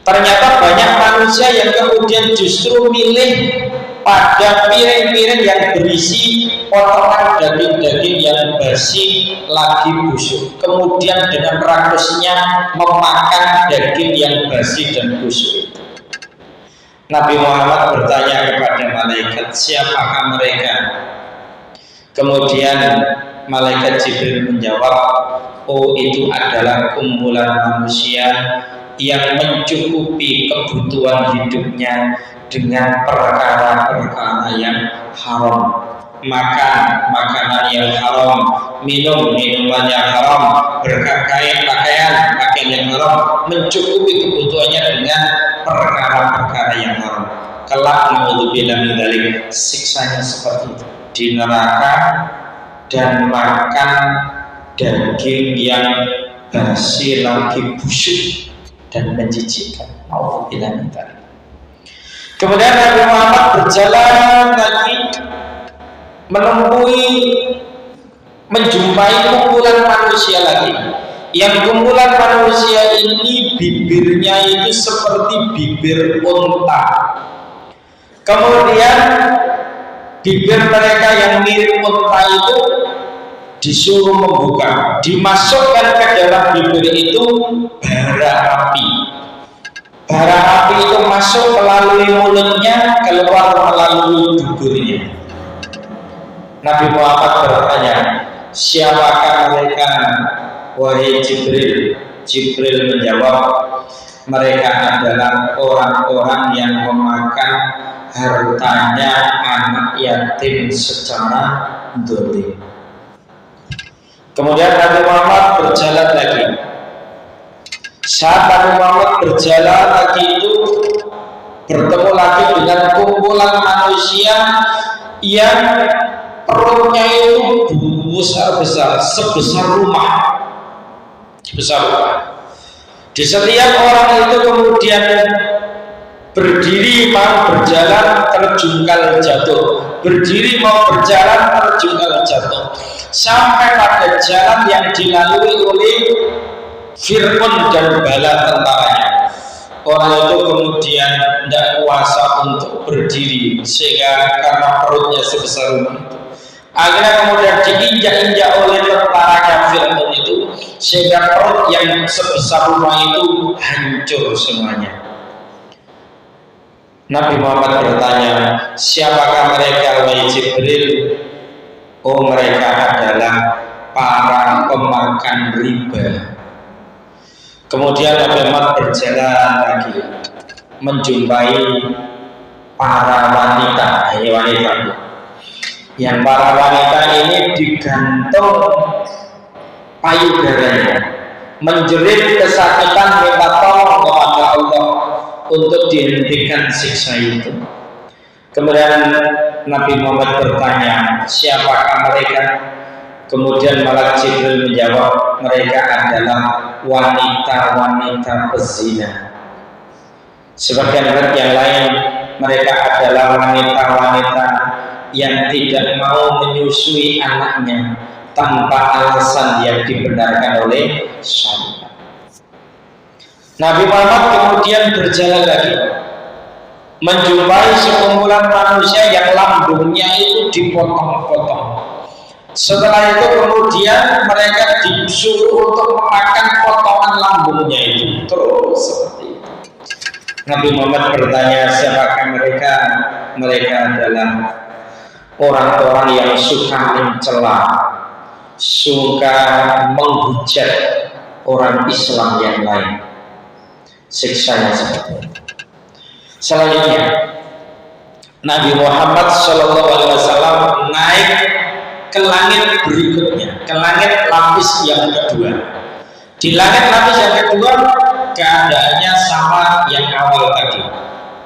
Ternyata banyak manusia yang kemudian justru milih pada piring-piring yang berisi potongan daging-daging yang basi lagi busuk, kemudian dengan rakusnya memakan daging yang basi dan busuk itu. Nabi Muhammad bertanya kepada malaikat, siapakah mereka? Kemudian malaikat Jibril menjawab, oh itu adalah kumpulan manusia yang mencukupi kebutuhan hidupnya dengan perkara-perkara yang haram, makan makanan yang haram, minum minuman yang haram, berpakaian pakaian yang haram, mencukupi kebutuhannya dengan perkara-perkara yang haram. Kelak naudzubillah min dzalik, siksanya seperti itu di neraka, dan makan daging yang basi lagi busuk dan menjijikkan. Naudzubillah min dzalik. Kemudian Nabi Muhammad berjalan lagi menjumpai kumpulan manusia lagi Yang kumpulan manusia ini bibirnya itu seperti bibir unta. Kemudian bibir mereka yang mirip unta itu disuruh membuka, dimasukkan ke dalam bibir itu bara api. Bara api itu masuk melalui mulutnya, keluar melalui duburnya. Nabi Muhammad bertanya, siapakah mereka? Wahai Jibril. Jibril menjawab, mereka adalah orang-orang yang memakan hartanya anak yatim secara dolim. Kemudian Nabi Muhammad berjalan lagi. Saat Nabi Muhammad berjalan lagi itu bertemu lagi dengan kumpulan manusia yang perutnya itu besar-besar, sebesar rumah. Di setiap orang itu kemudian berdiri mau berjalan terjungkal jatuh, berdiri mau berjalan terjungkal jatuh, sampai pada jalan yang dilalui oleh Fir'aun dan bala tentaranya. Orang itu kemudian tidak kuasa untuk berdiri sehingga karena perutnya sebesar rumah itu. Akhirnya kemudian diinjak-injak oleh tentaranya Fir'aun itu sehingga perut yang sebesar rumah itu hancur semuanya. Nabi Muhammad bertanya, siapakah mereka wahai Jibril? Oh, mereka adalah para pemakan riba. Kemudian Nabi Muhammad berjalan lagi menjumpai para wanita, yang para wanita ini digantung payudaranya, menjerit kesakitan minta tolong kepada Allah untuk dihentikan siksa itu. Kemudian Nabi Muhammad bertanya, siapakah mereka? Kemudian Malak Jibril menjawab, mereka adalah wanita-wanita pezina. Sebagian riwayat yang lain, mereka adalah wanita-wanita yang tidak mau menyusui anaknya tanpa alasan yang dibenarkan oleh syariat. Nabi Muhammad kemudian berjalan lagi menjumpai sekumpulan manusia yang lambungnya itu dipotong-potong. Setelah itu kemudian mereka disuruh untuk memakan potongan lambungnya itu. Terus seperti itu. Nabi Muhammad bertanya, siapakah mereka? Mereka adalah orang-orang yang suka mencela, suka menghujat orang Islam yang lain. Siksanya seperti itu. Selanjutnya Nabi Muhammad SAW naik ke langit berikutnya, ke langit lapis yang kedua. Di langit lapis yang kedua keadaannya sama yang awal tadi.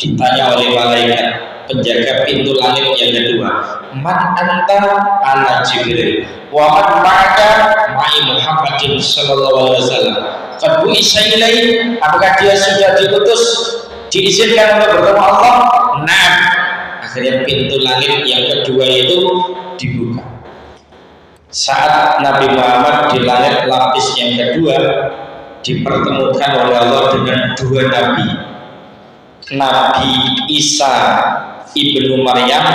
Ditanya oleh malaikat penjaga pintu langit yang kedua, man anta? Ana Jibril. Wa man ma'aka? Ma'i Muhammadin sallallahu alaihi wasallam. Qad bu'isa ilaihi, apakah dia sudah diutus, diizinkan untuk bertemu Allah? Nah, akhirnya pintu langit yang kedua itu dibuka. Saat Nabi Muhammad di langit lapis yang kedua dipertemukan oleh Allah dengan dua nabi, Nabi Isa ibnu Maryam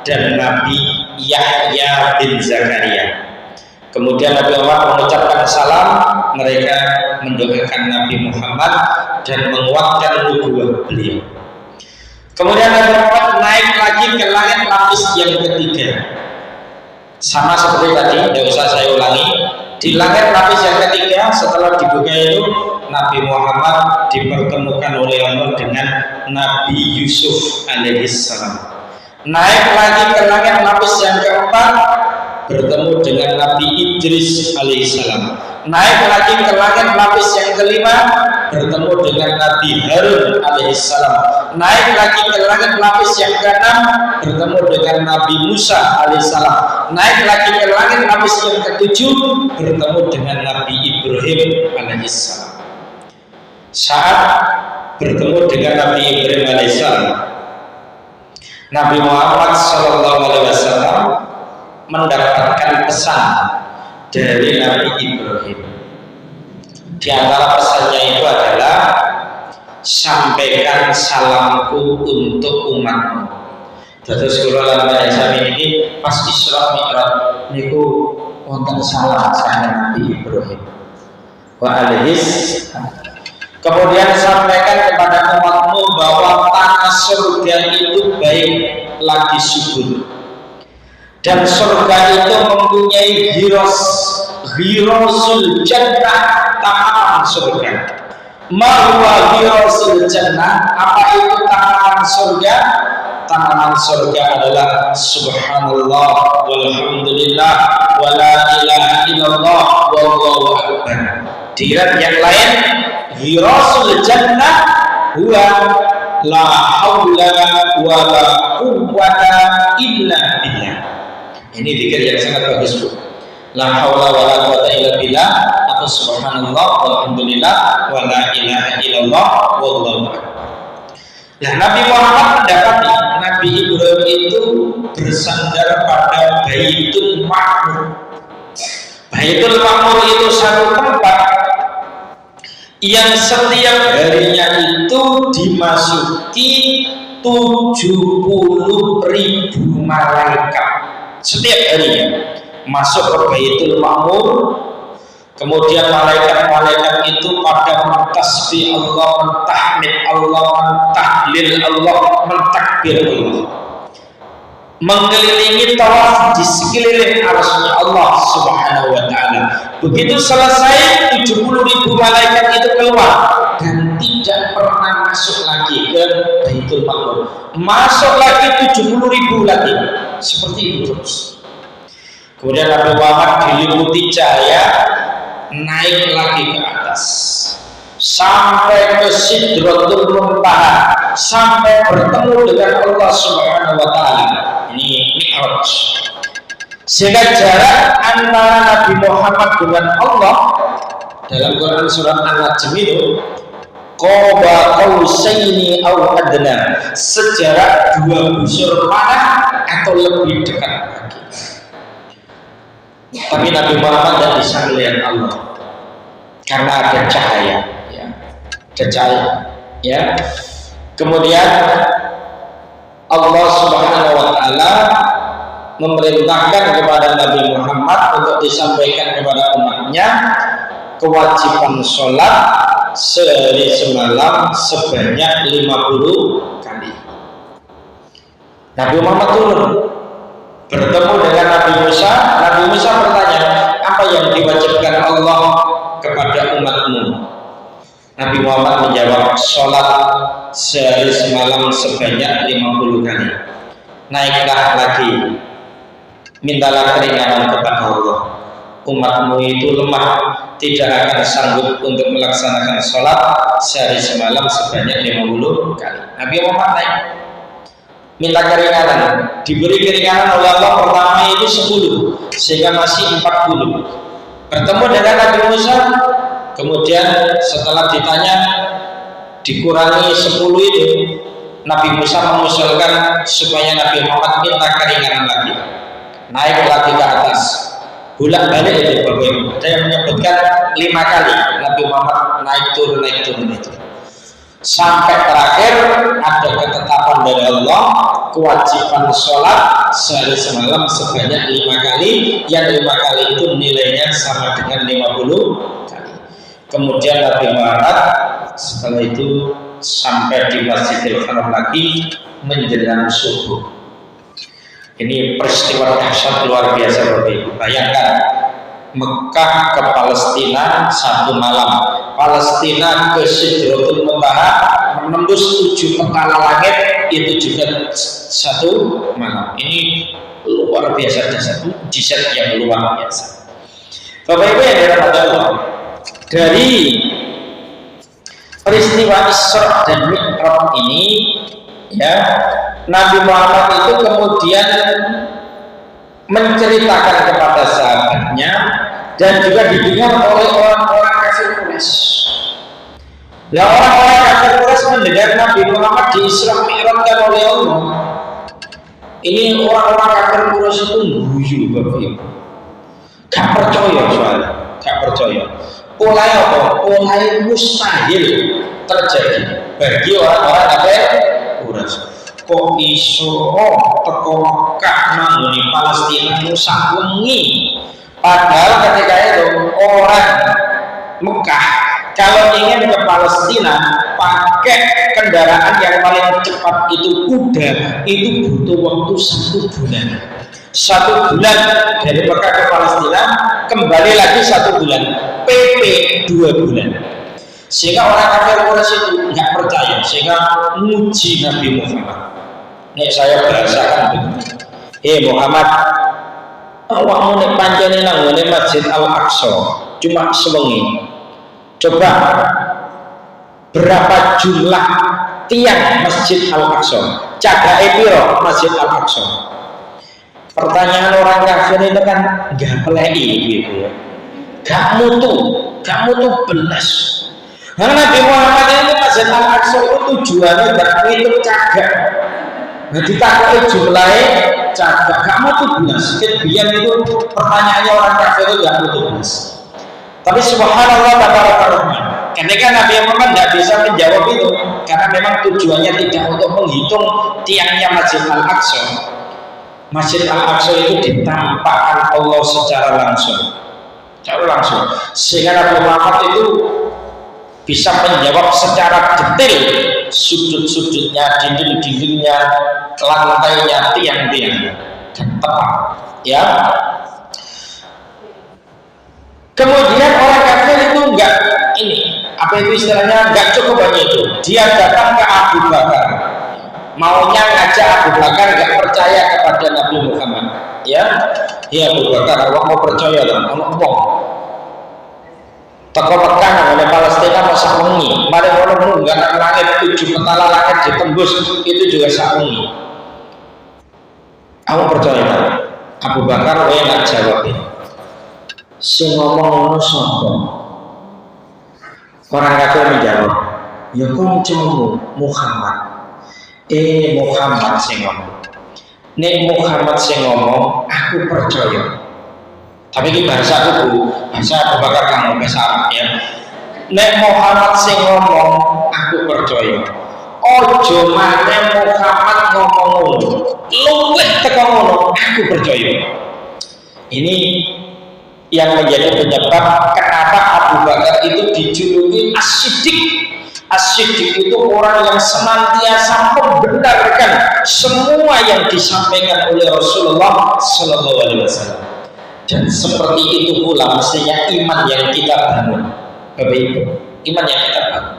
dan Nabi Yahya bin Zakaria. Kemudian Nabi Muhammad mengucapkan salam, mereka mendoakan Nabi Muhammad dan menguatkan nubuwah beliau. Kemudian Nabi Muhammad naik lagi ke langit lapis yang ketiga. Sama seperti tadi, tidak usah saya ulangi. Di langit lapis yang ketiga setelah dibuka itu Nabi Muhammad dipertemukan oleh Allah dengan Nabi Yusuf alaihissalam. Naik lagi ke langit lapis yang keempat bertemu dengan Nabi Idris alaihissalam. Naik lagi ke langit lapis yang kelima bertemu dengan Nabi Harun alaihissalam. Naik lagi ke langit lapis yang keenam bertemu dengan Nabi Musa alaihissalam. Naik lagi ke langit lapis yang ketujuh bertemu dengan Nabi Ibrahim alaihissalam. Saat bertemu dengan Nabi Ibrahim alaihissalam, Nabi Muhammad SAW mendapatkan pesan dari Nabi Ibrahim. Di antara pesannya itu adalah sampaikan salamku untuk umatmu. Terus kula lan panjenengan ini pas Isra Mi'raj niku wonten salam saking Nabi Ibrahim wa alaihis. Kemudian sampaikan kepada umatmu bahwa tanah surga itu baik lagi subur, dan surga itu mempunyai hirosul jannah, tanaman surga. Mahwa hirosul jannah, apa itu tanaman surga? Tanaman surga adalah subhanallah walhamdulillah wala ilaha illallah wallahu akbar. Dirat yang lain, hirasul jannah huwa la haula wala quwwata illa billah. Ini zikir yang sangat bagus, Bu. La haula wala quwwata illa billah atau subhanallah walhamdulillah wala ilaha illallah wallahu akbar. Nah, Nabi Muhammad mendapati Nabi Ibrahim itu bersandar pada Baitul Ma'mur. Baitul Ma'mur itu satu tempat yang setiap harinya itu dimasuki 70.000 malaikat. Setiap harinya masuk ke Baitul Ma'mur. Kemudian malaikat-malaikat itu pada mentasbih Allah, mentahmid Allah, mentahlil Allah, mentakbir Allah, mengelilingi tawaf di sekeliling arsy Allah Subhanahu wa taala. Begitu selesai 70.000 malaikat itu keluar dan tidak pernah masuk lagi ke Baitul Ma'mur. Masuk lagi 70.000 lagi. Seperti itu terus. Kemudian Nabi Muhammad diliputi cahaya, naik lagi ke atas sampai ke Sidratul Muntaha, sampai bertemu dengan Allah Subhanahu wa taala. Ini Mi'raj. Sehingga jarak antara Nabi Muhammad dengan Allah dalam Quran surat An-Najm itu qaba qausaini aw adna, sejarak 2 busur panah atau lebih dekat lagi. Tapi Nabi Muhammad tidak bisa melihat Allah karena ada cahaya, ya. Ada cahaya, ya. Kemudian Allah Subhanahu wa taala memerintahkan kepada Nabi Muhammad untuk disampaikan kepada umatnya kewajiban sholat sehari semalam sebanyak 50 kali. Nabi Muhammad turun bertemu dengan Nabi Musa. Nabi Musa bertanya, apa yang diwajibkan Allah kepada umatmu? Nabi Muhammad menjawab, sholat sehari semalam sebanyak 50 kali. Naiklah lagi, mintalah keringanan kepada Allah. Umatmu itu lemah, tidak akan sanggup untuk melaksanakan sholat sehari semalam sebanyak 50 kali. Nabi Muhammad naik, minta keringanan, diberi keringanan oleh Allah. Pertama itu 10, sehingga masih 40. Bertemu dengan Nabi Musa, kemudian setelah ditanya dikurangi 10 itu, Nabi Musa mengusulkan supaya Nabi Muhammad minta keringanan lagi, naik lagi ke atas, bolak-balik itu Bapak Ibu. Ada yang menyebutkan 5 kali Nabi Muhammad naik turun itu, sampai terakhir ada ketetapan dari Allah, kewajiban sholat sehari semalam sebanyak 5 kali, yang 5 kali itu nilainya sama dengan 50 kali. Kemudian Nabi Muhammad setelah itu sampai di Masjidil Haram lagi menjelang subuh. Ini peristiwa dahsyat luar biasa Bapak Ibu. Bayangkan Mekah ke Palestina 1 malam, Palestina ke Sidratul Muntaha menembus 7 petala langit itu juga 1 malam. Ini luar biasa, dahsyat, mukjizat yang luar biasa. Bapak Ibu yang dirahmati Allah, dari peristiwa Isra dan Mi'raj ini, ya, Nabi Muhammad itu kemudian menceritakan kepada sahabatnya dan juga didengar oleh orang-orang kafir Quraisy. Nah, orang-orang kafir Quraisy mendengar Nabi Muhammad di Isra Mi'rajkan oleh Allah. Ini orang-orang kafir Quraisy itu guyu Bapak Ibu. Gak percaya soalnya, gak percaya. Mulai apa? Mulai mustahil terjadi bagi orang-orang kafir Quraisy. Kok iso teko Mekah nang Palestina sak wengi. Padahal ketika itu orang Mekah kalau ingin ke Palestina pakai kendaraan yang paling cepat itu kuda, itu butuh waktu 1 bulan. 1 bulan dari Mekah ke Palestina, kembali lagi 1 bulan, PP 2 bulan. Sehingga orang kafir Quraisy itu nggak percaya, sehingga muji Nabi Muhammad. Nek saya bahasakan begini, Muhammad, awakmu nek pancene nang ngene Masjid Al-Aqsa cuma sewengi. Coba berapa jumlah tiang Masjid Al-Aqsa? Cagake piro Masjid Al-Aqsa? Pertanyaan orang kafir itu kan nggak pelai gitu ya. Gak mutu belas. Karena Nabi Muhammad ini Masjid Al-Aqsa itu tujuannya gak ngitung cagak. Nah ditakuti jumlahnya cagak, gak mutu belas. Kemudian itu pertanyaannya orang kafir itu gak mutu belas. Tapi subhanallah tabarakallah, ketika Nabi Muhammad tidak bisa menjawab itu karena memang tujuannya tidak untuk menghitung tiangnya Masjid Al-Aqsa. Masjid Al-Aqsa itu ditampakkan Allah secara langsung, sehingga Nabi Muhammad itu bisa menjawab secara detail sudut-sudutnya, dinding-dindingnya, lantainya, tiang-tiangnya dan tepat ya. Kemudian orang kafir itu enggak enggak cukup hanya itu. Dia datang ke Abu Bakar, maunya ngajak Abu Bakar enggak percaya kepada Nabi Muhammad. Ya Abu Bakar, awak mau percaya lah, ono wong teko Mekah oleh Palestina masa wengi, mari ngono enggak nang langit 7 petala langit ditembus, itu juga sak wengi. Awak percaya tak? Abu Bakar wae enggak jawab. Sing ngomong ngono sapa? Orang kafir menjawab, ya kancamu Muhammad. Muhammad sing ngomong. Nek Muhammad sing ngomong, aku percaya. Tapi ini bahasa aku, bahasa Abu Bakar kamu bahasa Arab ya. Nek Muhammad sing ngomong, aku percaya. Ojo maneh Muhammad ngomong ngono. Luwih teko ngono, aku percaya. Ini yang menjadi penyebab kenapa Abu Bakar itu dijuluki As-Siddiq. As-Siddiq itu orang yang senantiasa membenarkan semua yang disampaikan oleh Rasulullah Sallallahu Alaihi Wasallam. Dan seperti itu pula mestinya iman yang kita bangun, Bapak Ibu, iman yang kita bangun.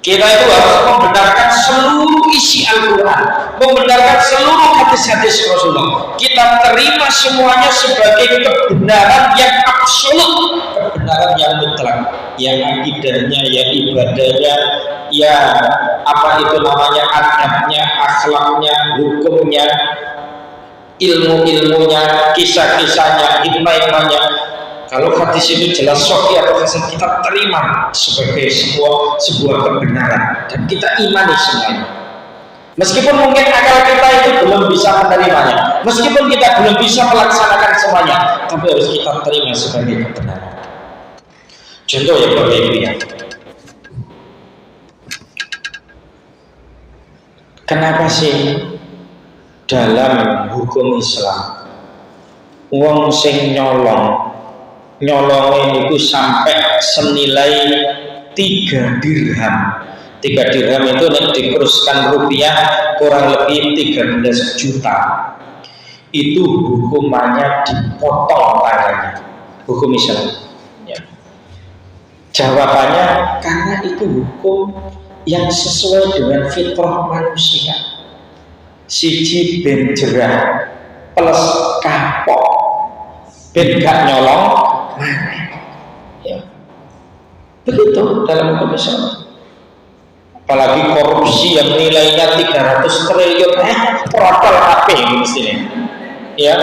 Kita itu harus membenarkan seluruh isi Al-Quran, membenarkan seluruh hadis-hadis Rasulullah. Kita terima semuanya sebagai kebenaran yang absolut, kebenaran yang mutlak, yang akidahnya, ya ibadahnya, ya apa itu namanya, adabnya, akhlaknya, hukumnya, ilmu-ilmunya, kisah-kisahnya, hikmah-hikmahnya. Kalau hadis itu jelas sahih atau hasan, kita terima sebagai sebuah kebenaran dan kita imani semuanya. Meskipun mungkin akal kita itu belum bisa menerimanya, meskipun kita belum bisa melaksanakan semuanya, tapi harus kita terima sebagai kebenaran. Contoh ya Bapak Ibu ya. Kenapa sih dalam hukum Islam wong sing nyolongnya itu sampai senilai 3 dirham. 3 dirham itu dikuruskan rupiah kurang lebih 13 juta. Itu hukumannya dipotong tangannya. Hukum Islam ya. Jawabannya karena itu hukum yang sesuai dengan fitrah manusia. Siji ben jerah plus kapok ben gak nyolong. Ya. Begitu dalam hukum Islam. Apalagi korupsi yang nilainya 300 triliun, protol HP mestinya. Ya.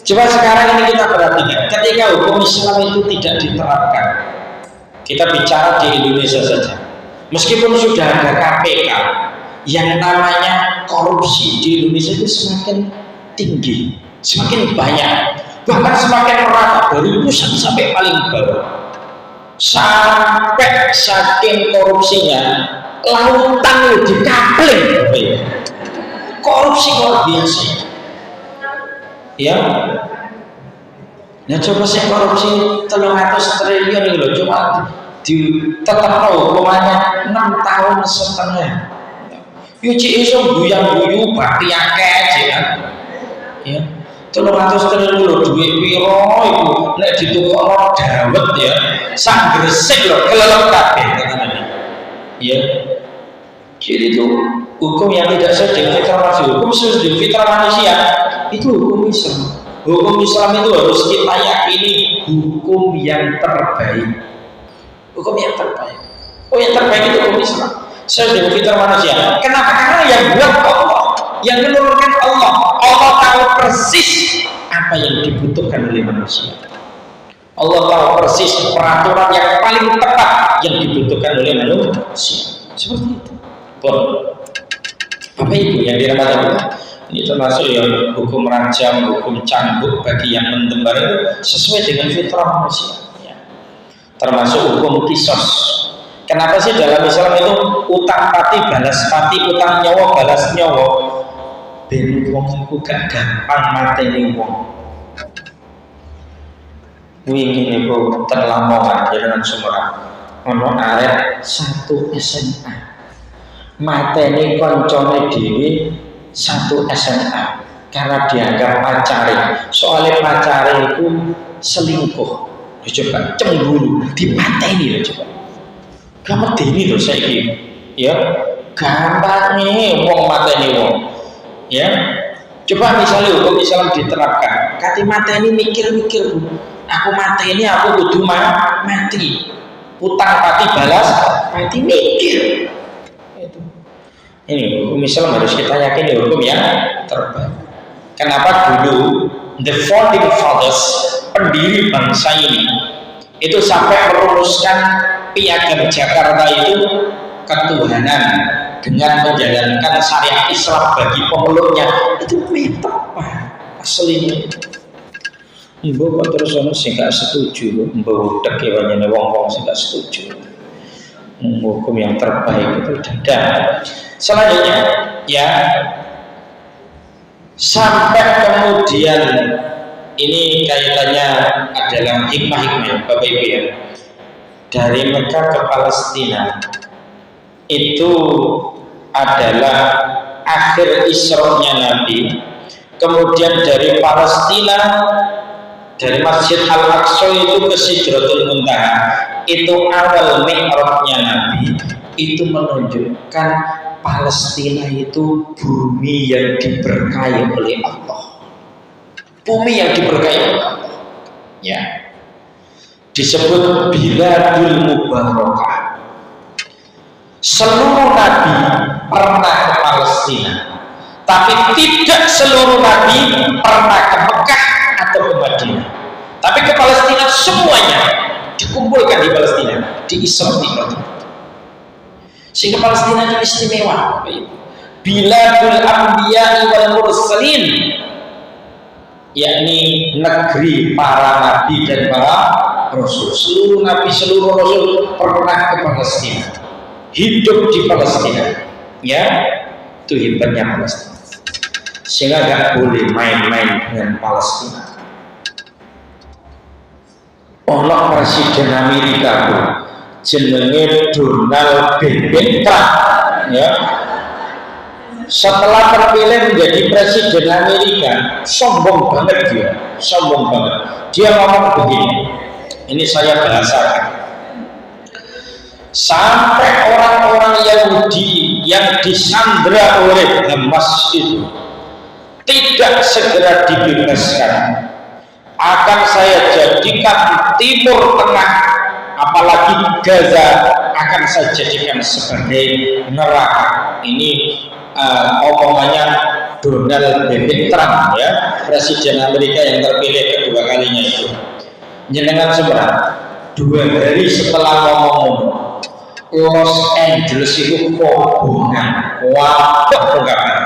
Coba sekarang ini kita perhatikan, ketika hukum Islam itu tidak diterapkan. Kita bicara di Indonesia saja. Meskipun sudah ada KPK, yang namanya korupsi di Indonesia itu semakin tinggi, semakin banyak. bahkan semakin merata dari pusat sampai paling bawah, sampai saking korupsinya lautan itu dikapling, korupsi luar biasa ya. Nah coba saya korupsi 300 triliun ini loh, cuma tetap hukumannya 6,5 tahun. Yuci iso buyang-buyu bakti akeh ya. 300 triliun lho duit piro iku nek ditukokno dawet ya sak gresik lho kelelep kabeh ya. Jadi itu hukum yang tidak sesuai dengan fitrah manusia. Hukum sesuai dengan fitrah manusia itu hukum Islam. Hukum Islam itu harus kita yakini hukum yang terbaik. Hukum yang terbaik. Oh yang terbaik itu hukum Islam. Sesuai dengan fitrah manusia. Kenapa? Karena yang buat Allah, yang menurunkan Allah. Allah tahu persis apa yang dibutuhkan oleh manusia. Allah tahu persis peraturan yang paling tepat yang dibutuhkan oleh manusia. Seperti itu. Bapak Ibu yang dirahmati Allah, ini termasuk ya hukum rajam, hukum cambuk bagi yang mentembar itu sesuai dengan fitrah manusia ya. Termasuk hukum kisos. Kenapa sih dalam Islam itu utang pati balas pati, utang nyawa balas nyawa? Ben wong iku gak gampang mateni wong. Wingi niku terlamongan dengan Sumerang. Ono arek 1 SMA. Mateni koncone dhewe 1 SMA karena dianggap pacare. Soalnya pacare itu selingkuh. Coba cemburu, dipateni lho coba. Kamu medeni lho saiki. Ya, gampangnya wong mateni wong. Ya. Coba misalnya hukum Islam diterapkan. Kati mateni mikir-mikir, Bu. Aku mateni aku kudu mati. Utang pati balas pati mikir. Ini hukum Islam harus kita yakini hukum yang terbaik. Kenapa dulu the founding fathers, pendiri bangsa ini itu sampai merumuskan piagam Jakarta itu ketuhanan dengan menjalankan syariat Islam bagi pemeluknya. Itu tepat aslinya. Mbok kok terus ono sing gak setuju, mbok utek ya wong-wong sing gak setuju. Hukum yang terbaik itu ada. Selanjutnya ya, sampai kemudian ini kaitannya adalah hikmah-hikmah Bapak Ibu ya. Dari Mekah ke Palestina itu adalah akhir Isra-nya Nabi. Kemudian dari Palestina, dari Masjid Al-Aqsa itu ke Sidratul Muntaha, itu awal mi'rajnya Nabi. Itu menunjukkan Palestina itu bumi yang diberkahi oleh Allah. Bumi yang diberkahi oleh Allah. Ya. Disebut Biladul Mubarakah. Seluruh nabi pernah ke Palestina, tapi tidak seluruh nabi pernah ke Mekah atau ke Madinah. Tapi ke Palestina semuanya dikumpulkan di Palestina, di Israel. Sehingga Palestina itu istimewa. Biladul Anbiya wal Mursalin, yakni negeri para nabi dan para rasul. Seluruh nabi, seluruh rasul pernah ke Palestina, hidup di Palestina. Ya, itu hebatnya Palestina. Sehingga nggak boleh main-main dengan Palestina. Ono Presiden Amerika tuh jenenge Donald Trump ya. Setelah terpilih menjadi Presiden Amerika, sombong banget dia, sombong banget. Dia ngomong begini, ini saya bahasakan. Sampai orang-orang Yahudi yang disandra oleh Hamas itu tidak segera dibebaskan, akan saya jadikan Timur Tengah, apalagi Gaza, akan saya jadikan sebagai neraka. Ini omongannya Donald Trump ya, Presiden Amerika yang terpilih kedua kalinya itu. Jenengan seberang 2 hari setelah ngomong Los Angeles itu kobongan, wabah kebakaran.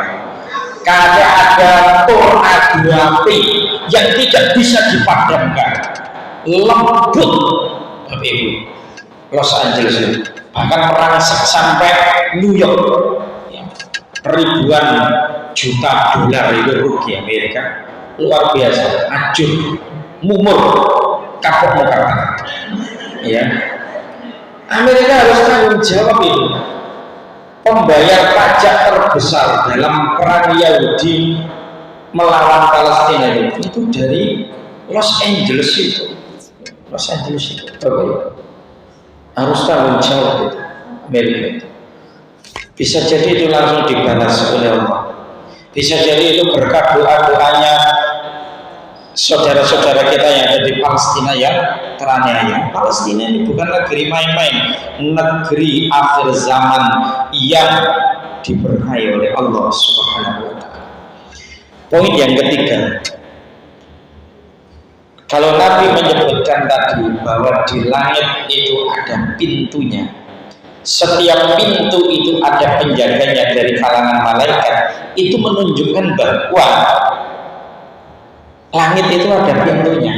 Karena ada tornado api yang tidak bisa dipadamkan, lembut Bapak Ibu. Los Angeles itu bahkan merangsek sampai New York ya, ribuan juta dolar itu rugi Amerika, luar biasa, ajur mumur kapok muka ya. Amerika harus tanggung jawab itu, pembayar pajak terbesar dalam perang Yahudi melawan Palestina itu dari Los Angeles itu. Los Angeles itu harus tanggung jawab itu Amerika itu. Bisa jadi itu langsung dibalas oleh Allah, bisa jadi itu berkat doa-doanya saudara-saudara kita yang ada di Palestina yang teraniaya. Palestina ini bukan negeri main-main, negeri akhir zaman yang diberkahi oleh Allah Subhanahu wa Ta'ala. Poin yang ketiga, kalau Nabi menyebutkan tadi bahwa di langit itu ada pintunya, setiap pintu itu ada penjaganya dari kalangan malaikat, itu menunjukkan bahwa langit itu ada pintunya.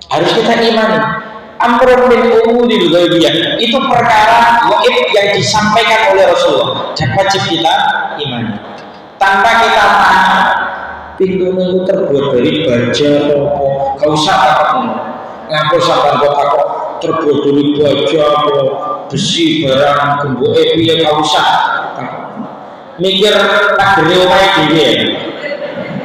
Harus kita imani. Amrun min umuril ghaibiyah, itu perkara gaib yang disampaikan oleh Rasulullah dan wajib kita imani. Tanpa kita tanya pintu itu terbuat dari baja apa, gak usah takut ngaku sampai kok terbuat dari baja apa, besi barang gemboke piye, gak usah mikir takdir omahe dhewe.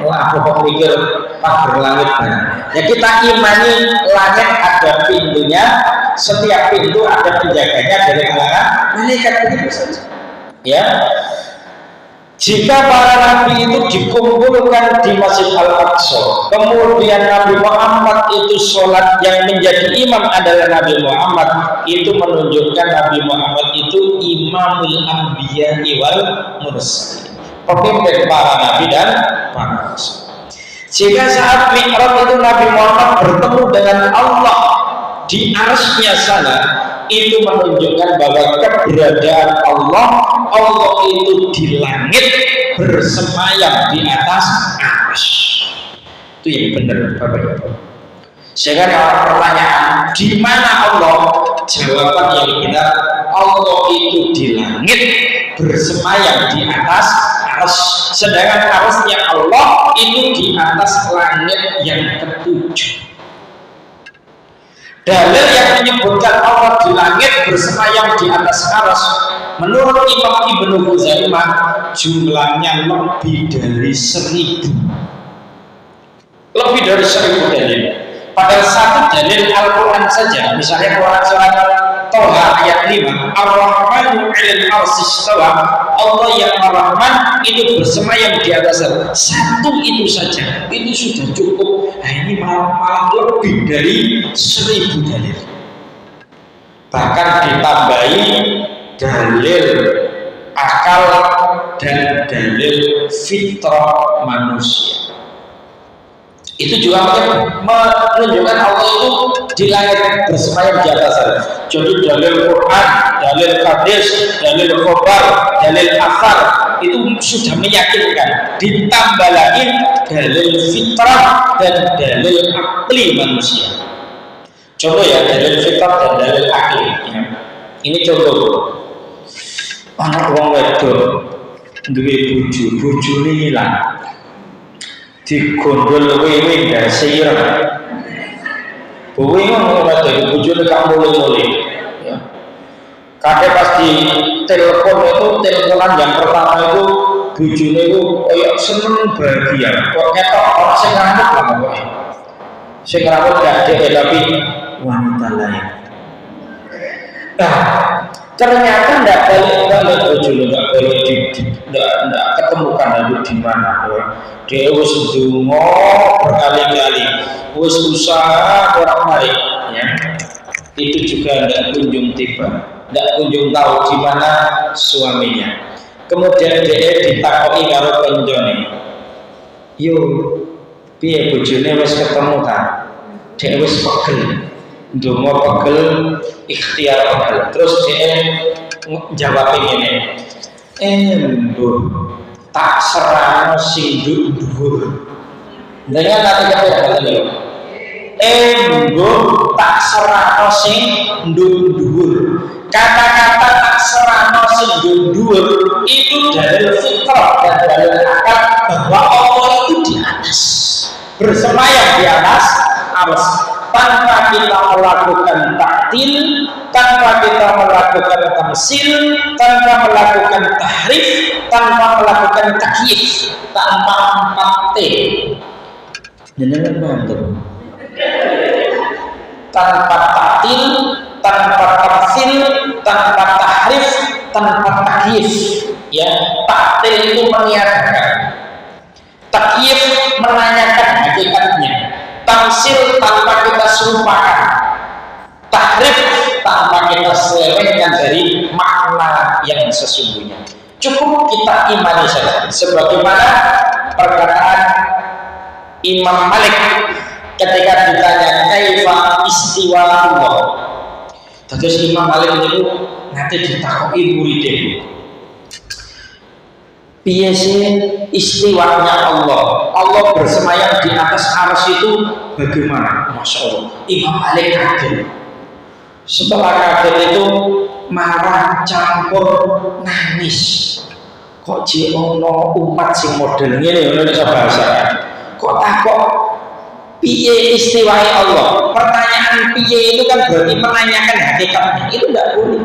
Lah pokok mikir takdir langit barang. Ya kita imani langit ada pintunya, setiap pintu ada penjaganya dari kalangan malaikat, begitu saja. Ya. Jika para nabi itu dikumpulkan di Masjid Al-Aqsa, kemudian Nabi Muhammad itu sholat, yang menjadi imam adalah Nabi Muhammad, itu menunjukkan Nabi Muhammad itu imamul anbiya wal mursalin, pemimpin para nabi dan para rasul. Jika saat Mi'raj itu Nabi Muhammad bertemu dengan Allah di arsy-Nya sana, itu menunjukkan bahwa keberadaan Allah itu di langit bersemayam di atas arsy. Itu yang benar Bapak Ibu. Sehingga kalau pertanyaan di mana Allah, jawaban yang benar, Allah itu di langit bersemayam di atas arsy. Sedangkan arsy-Nya Allah itu di atas langit yang ketujuh. Dalil yang menyebutkan Allah di langit bersemayam di atas arsy, menurut Imam Ibnu Khuzaimah, jumlahnya lebih dari 1000. Lebih dari 1000 dalil. Pada satu dalil Al-Quran saja, misalnya Quran surat Toha ayat 5, Ar-Rahmanu 'alal arsy istawa, Allah yang Ar-Rahman itu bersemayam di atas arsy. Satu itu saja, itu sudah cukup. Nah, ini malah lebih dari 1000 dalil. Bahkan ditambahi dalil akal dan dalil fitrah manusia. Itu juga menunjukkan Allah itu di langit bersemayam di atas arsy. Jadi dalil Quran, dalil hadis, dalil khabar, dalil athar itu sudah meyakinkan. Ditambah lagi dalil fitrah dan dalil akli manusia. Contoh ya, dalil fitrah dan dalil akli. Ya. Ini contoh. Anak wong wedok duwe bojone ilang. Digondol wewe ndase ireng. Bowe ngono dari bojone gak mulai-mulai. Ya. Kadang pas di telepon itu, teleponan yang pertama itu bojone itu kayak seneng bahagia. Kok ketok orang sing ngamuk lah pokoknya. Sing ngamuk gak dhewe tapi wanita lain. Nah, ternyata nggak balik bojone, nggak boleh nggak ketemukan lalu di mana. Dia wis ndonga berkali-kali, wis usaha orang mari, ya. Itu juga nggak kunjung tiba, nggak kunjung tahu di mana suaminya. Kemudian dia ditakoki karo konjone, yo, piye bojone wis ketemu ta? Dia wis pegel, ndonga pegel, ikhtiar pegel. Terus dia jawab ngene, mbuh tak serana sing dhuwur. Dengan nanti kata beliau, mbok tak serahno sing ndur-ndur. Kata-kata tak serahno sing ndur-ndur itu dalil fitrah dan dalil akal bahwa Allah itu di atas, bersemayam di atas aras, tanpa kita melakukan taktil, tanpa kita melakukan tamsil, tanpa melakukan tahrif, tanpa melakukan takyif, tanpa 4T. Jenengan paham? Tanpa taktil, tanpa tamsil, tanpa tahrif, tanpa takyif. Ya, taktil itu meniadakan, takyif menanyakan hakikatnya, tamsil tanpa kita serupakan, tahrif tanpa kita selewengkan dari makna yang sesungguhnya. Cukup kita imani saja, sebagaimana perkataan Imam Malik ketika ditanya kaifa istiwa Allah. Terus Imam Malik itu nanti ditakoki muridnya, piye sih istiwanya Allah? Allah bersemayam di atas arsy itu bagaimana? Masya Allah, Imam Malik kaget. Setelah kaget itu marah campur nangis. Kok ono umat sing model ngene Indonesia bahasa? Kok takok piye istiwai Allah? Pertanyaan piye itu kan berarti menanyakan hakikatnya. Itu tidak boleh.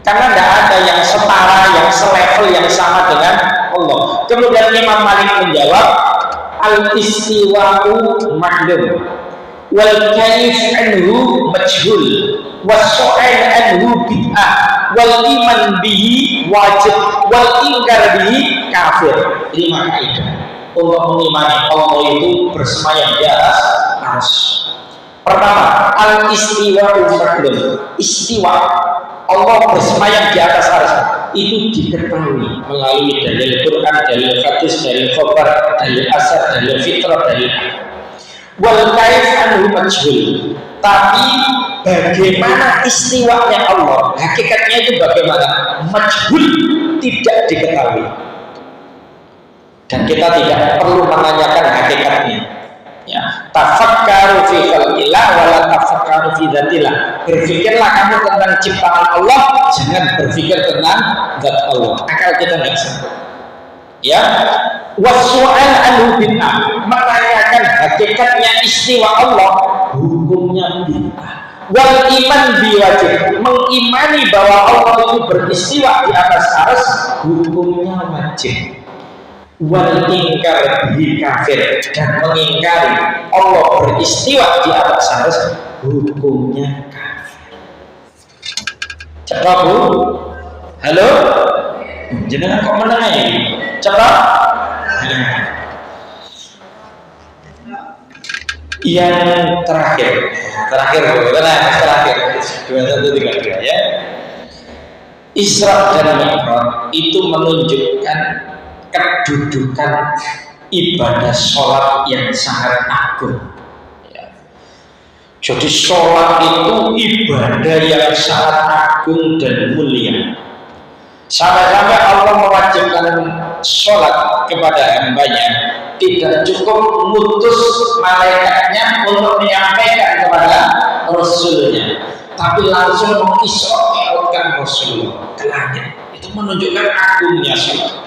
Karena tidak ada yang setara, yang selevel, yang sama dengan Allah. Kemudian Imam Malik menjawab, al-istiwa'u ma'lum, wal kaif anhu majhul, was-su'al anhu bid'ah, wal iman bihi wajib, wal ingkar bihi kafir. Ini kaidah untuk mengimani Allah itu bersemayam di atas arsy. Pertama, al-istiwa'u ma'lum. Istiwa Allah bersemayam di atas arsy itu diketahui melalui dalil Quran, dalil hadis, dalil khabar, dalil asar, dalil fitrah, dalil wal kaif anhu majhul. Tapi bagaimana istiwanya Allah, hakikatnya itu bagaimana, majhul, tidak diketahui, dan kita tidak perlu menanyakan hakikatnya. Ya, tafakkaru fi khalqillah wala tafakkaru fi dzatillah. Berpikirlah kamu tentang ciptaan Allah, jangan berpikir tentang zat Allah. Akal kita nggak sampai. Ya, wasu'al anhu bid'ah, menanyakan hakikatnya istiwa Allah, hukumnya bid'ah. Wal iman biwajib, mengimani bahwa Allah itu beristiwa di atas arsy, hukumnya wajib. Wal ingkar bihi kafir, dan mengingkari Allah beristiwa di atas arsy, hukumnya kafir. Cepat Bu, halo, jenengan kok menengah ya? Cepat. Yang terakhir 2132 ya. Isra dan Mi'raj itu menunjukkan kedudukan ibadah sholat yang sangat agung. Ya. Jadi sholat itu ibadah yang sangat agung dan mulia. Sampai-sampai Allah mewajibkan sholat kepada hambanya, tidak cukup mutus malaikatnya untuk menyampaikan kepada Rasulnya, tapi langsung mengisrakan Rasulullah ke langit. Itu menunjukkan agungnya sholat.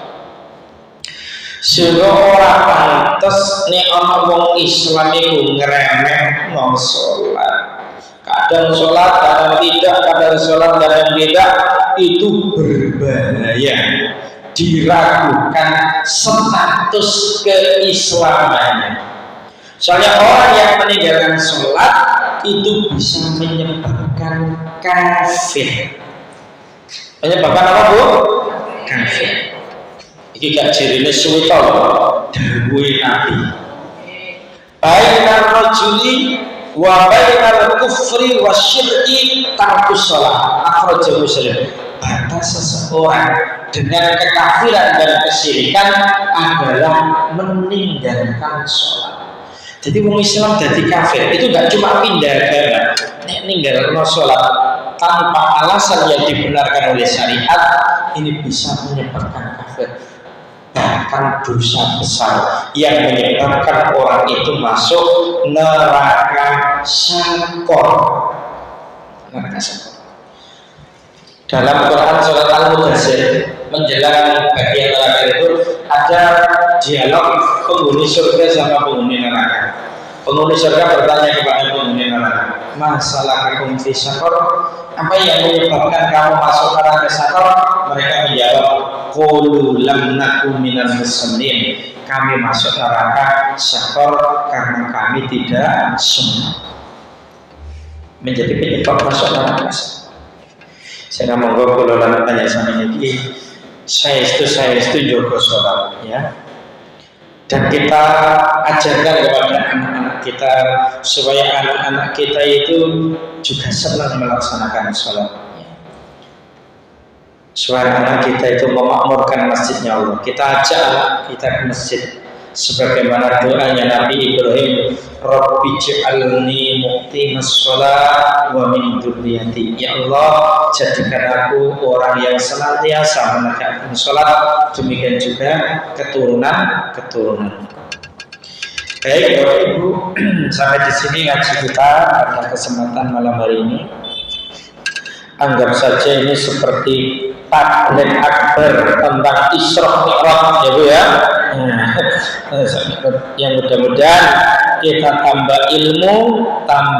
Sehingga orang pantes nih orang wong Islam itu ngeremeh non sholat. Kadang sholat, kadang tidak, kadang sholat, kadang tidak, itu berbahaya. Diragukan status keislamannya. Soalnya orang yang meninggalkan sholat itu bisa menyebabkan kafir. Menyebabkan apa Bu? Kafir. Ini gak jirine suwi to dawuhe Nabi. Bainar rajuli wa bainar kufri wasyirki tarkus shalah. Akhrajahu Muslim. Batas seseorang dengan kekafiran dan kesyirikan adalah meninggalkan sholat. Jadi orang Islam jadi kafir itu gak cuma pindah agama, meninggalkan sholat tanpa alasan yang dibenarkan oleh syariat, ini bisa menyebabkan kafir. bahkan dosa besar yang menyebabkan orang itu masuk neraka sakor. Neraka sakor. Dalam Quran surat Al-Mudaththir menjelang bagian neraka itu ada dialog penghuni surga sama penghuni neraka. Penghuni surga bertanya kepada penghuni neraka, masalah kaum fi sakor, apa yang menyebabkan kamu masuk neraka sakor? Mereka menjawab, qulu lam naku minal muslimin, kami masuk neraka sakor karena kami tidak sunat. Menjadi penyebab masuk neraka sakor. Saya monggo kula lan tanya sama niki, saya itu jaga sholat ya. Dan kita ajarkan kepada anak-anak kita supaya anak-anak kita itu juga senang melaksanakan sholat. Supaya anak kita itu memakmurkan masjidnya Allah. Kita ajak anak kita ke masjid sebagaimana doanya Nabi Ibrahim, Rabbi ij'alni muqimas shalah wa min dzurriyyati. Ya Allah, jadikan aku orang yang senantiasa menegakkan salat, demikian juga keturunan. Baik Bapak Ibu, sampai di sini ngaji kita pada kesempatan malam hari ini. Anggap saja ini seperti taklim akbar tentang Isra Mi'raj ya Bu ya. Yang mudah-mudahan kita tambah ilmu, tambah